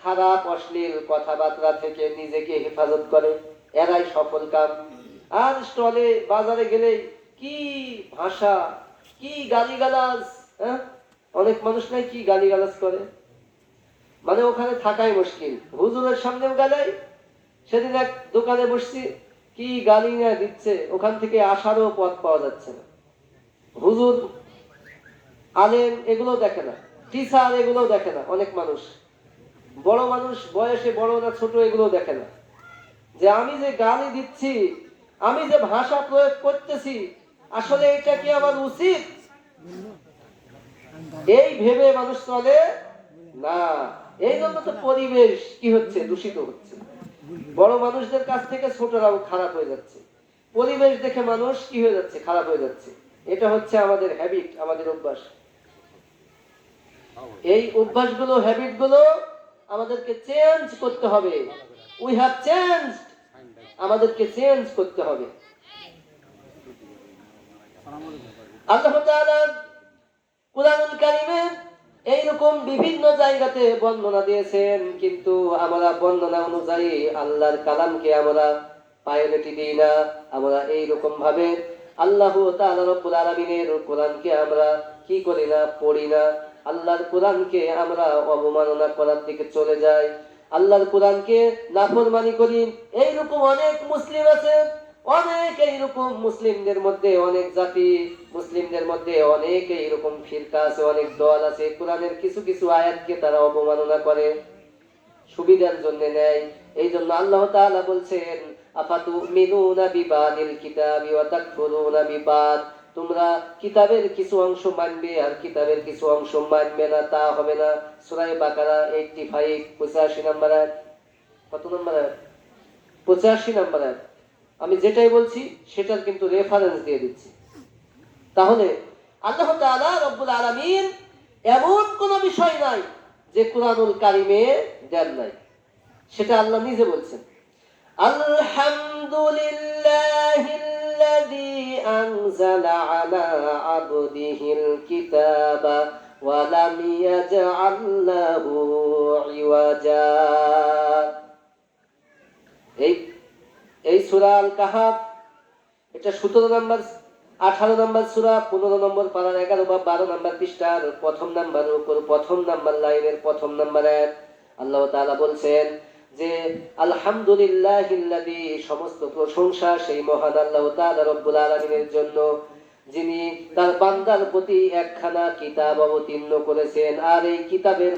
খারাপ অশ্লীল কথাবার্তা থেকে নিজেকে হেফাজত করে, এরাই সফল কাম। আর স্টলে বাজারে গেলে কি ভাষা, কি গালিগালাজ, হ্যাঁ, অনেক মানুষ নাই কি গালিগালাজ করে, মানে ওখানে থাকাই মুশকিল। হুজুরের সামনেও গালাই, সেদিন এক দোকানে বসছি, কি গালি না দিচ্ছে, ওখান থেকে আসারও পথ পাওয়া যাচ্ছে না। হুজুর, আলেম এগুলো দেখে না, টিচার এগুলো দেখে না, অনেক মানুষ, বড় মানুষ, বয়সে বড় না ছোট এগুলো দেখে না, যে আমি যে গালি দিচ্ছি, আমি যে ভাষা প্রয়োগ করতেছি, আসলে এটা কি আমার উচিত, এই ভেবে মানুষ চলে না। এই জন্য তো পরিবেশ কি হচ্ছে, দূষিত হচ্ছে। বড় মানুষদের কাছ থেকে ছোটরাও খারাপ হয়ে যাচ্ছে, পরিবেশ দেখে মানুষ কি হয়ে যাচ্ছে, খারাপ হয়ে যাচ্ছে। এটা হচ্ছে আমাদের হ্যাবিট, আমাদের অভ্যাস। এই অভ্যাসগুলো, হ্যাবিট গুলো আমাদেরকে চেঞ্জ করতে হবে। উই হ্যাভ চেঞ্জড, আমাদেরকে চেঞ্জ করতে হবে। আল্লাহ তাআলা কুরআনুল কারীমে এইরকম বিভিন্ন জায়গাতে বর্ণনা দিয়েছেন, কিন্তু আমরা বর্ণনা অনুযায়ী আল্লাহর কালামকে আমরা প্রায়োরিটি দিই না। আমরা এইরকম ভাবে আল্লাহ তাআলা রব্বুল আলামিনের কোরআনকে আমরা কি করি না, পড়ি না। আল্লাহর কোরআনকে আমরা অবমাননা করার দিকে চলে যাই, আল্লাহর কোরআনকে নাফরমানি করি। এইরকম অনেক মুসলিম আছে, অনেক এইরকম মুসলিমদের মধ্যে অনেক জাতি, মুসলিমদের মধ্যে অনেক এইরকম ফিরকা আছে, অনেক দল আছে, কোরআনের কিছু কিছু আয়াতকে তারা অবমাননা করে, সুবিধার জন্য নেয়। এই জন্য আল্লাহ তাআলা বলছেন, আফাতুমিনুনা বিবাদিল কিতাবি ওয়া তাকফুরুনা বিবাদ, তোমরা কিতাবের কিছু অংশ মানবে আর কিতাবের কিছু অংশ মানবে না, তা হবে না। সূরা বাকারা 85 85 নম্বর আয়াত। কত নম্বর আয়াত? 85 নম্বর আয়াত। আমি যেটাই বলছি সেটার কিন্তু রেফারেন্স দিয়ে দিচ্ছি। তাহলে আল্লাহ তাআলা রব্বুল আলামিন এমন কোন বিষয় নাই যে কুরআনুল কারীমে দেন নাই, সেটা আল্লাহ নিজে বলছেন। আলহামদুলিল্লাহিল্লাযী আনজালা আলা আবদিহিল কিতাবা ওয়া লাম ইয়াজআল লাহু ইওয়াজা। এই সূরা আল কাহাফ, এটা 17 নম্বর 18 নম্বর সূরা, 15 নম্বর পারার 11 বা 12 নম্বর পৃষ্ঠার প্রথম নম্বরের উপর প্রথম নম্বর লাইনের প্রথম নম্বর আয়াত। আল্লাহ তাআলা বলছেন যে আলহামদুলিল্লাহিল্লাযী, সমস্ত প্রশংসা সেই মহান আল্লাহ তাআলা রব্বুল আলামিনের জন্য, যিনি তার বান্দার প্রতি একখানা কিতাব অবতীর্ণ করেছেন, আর এই কিতাবের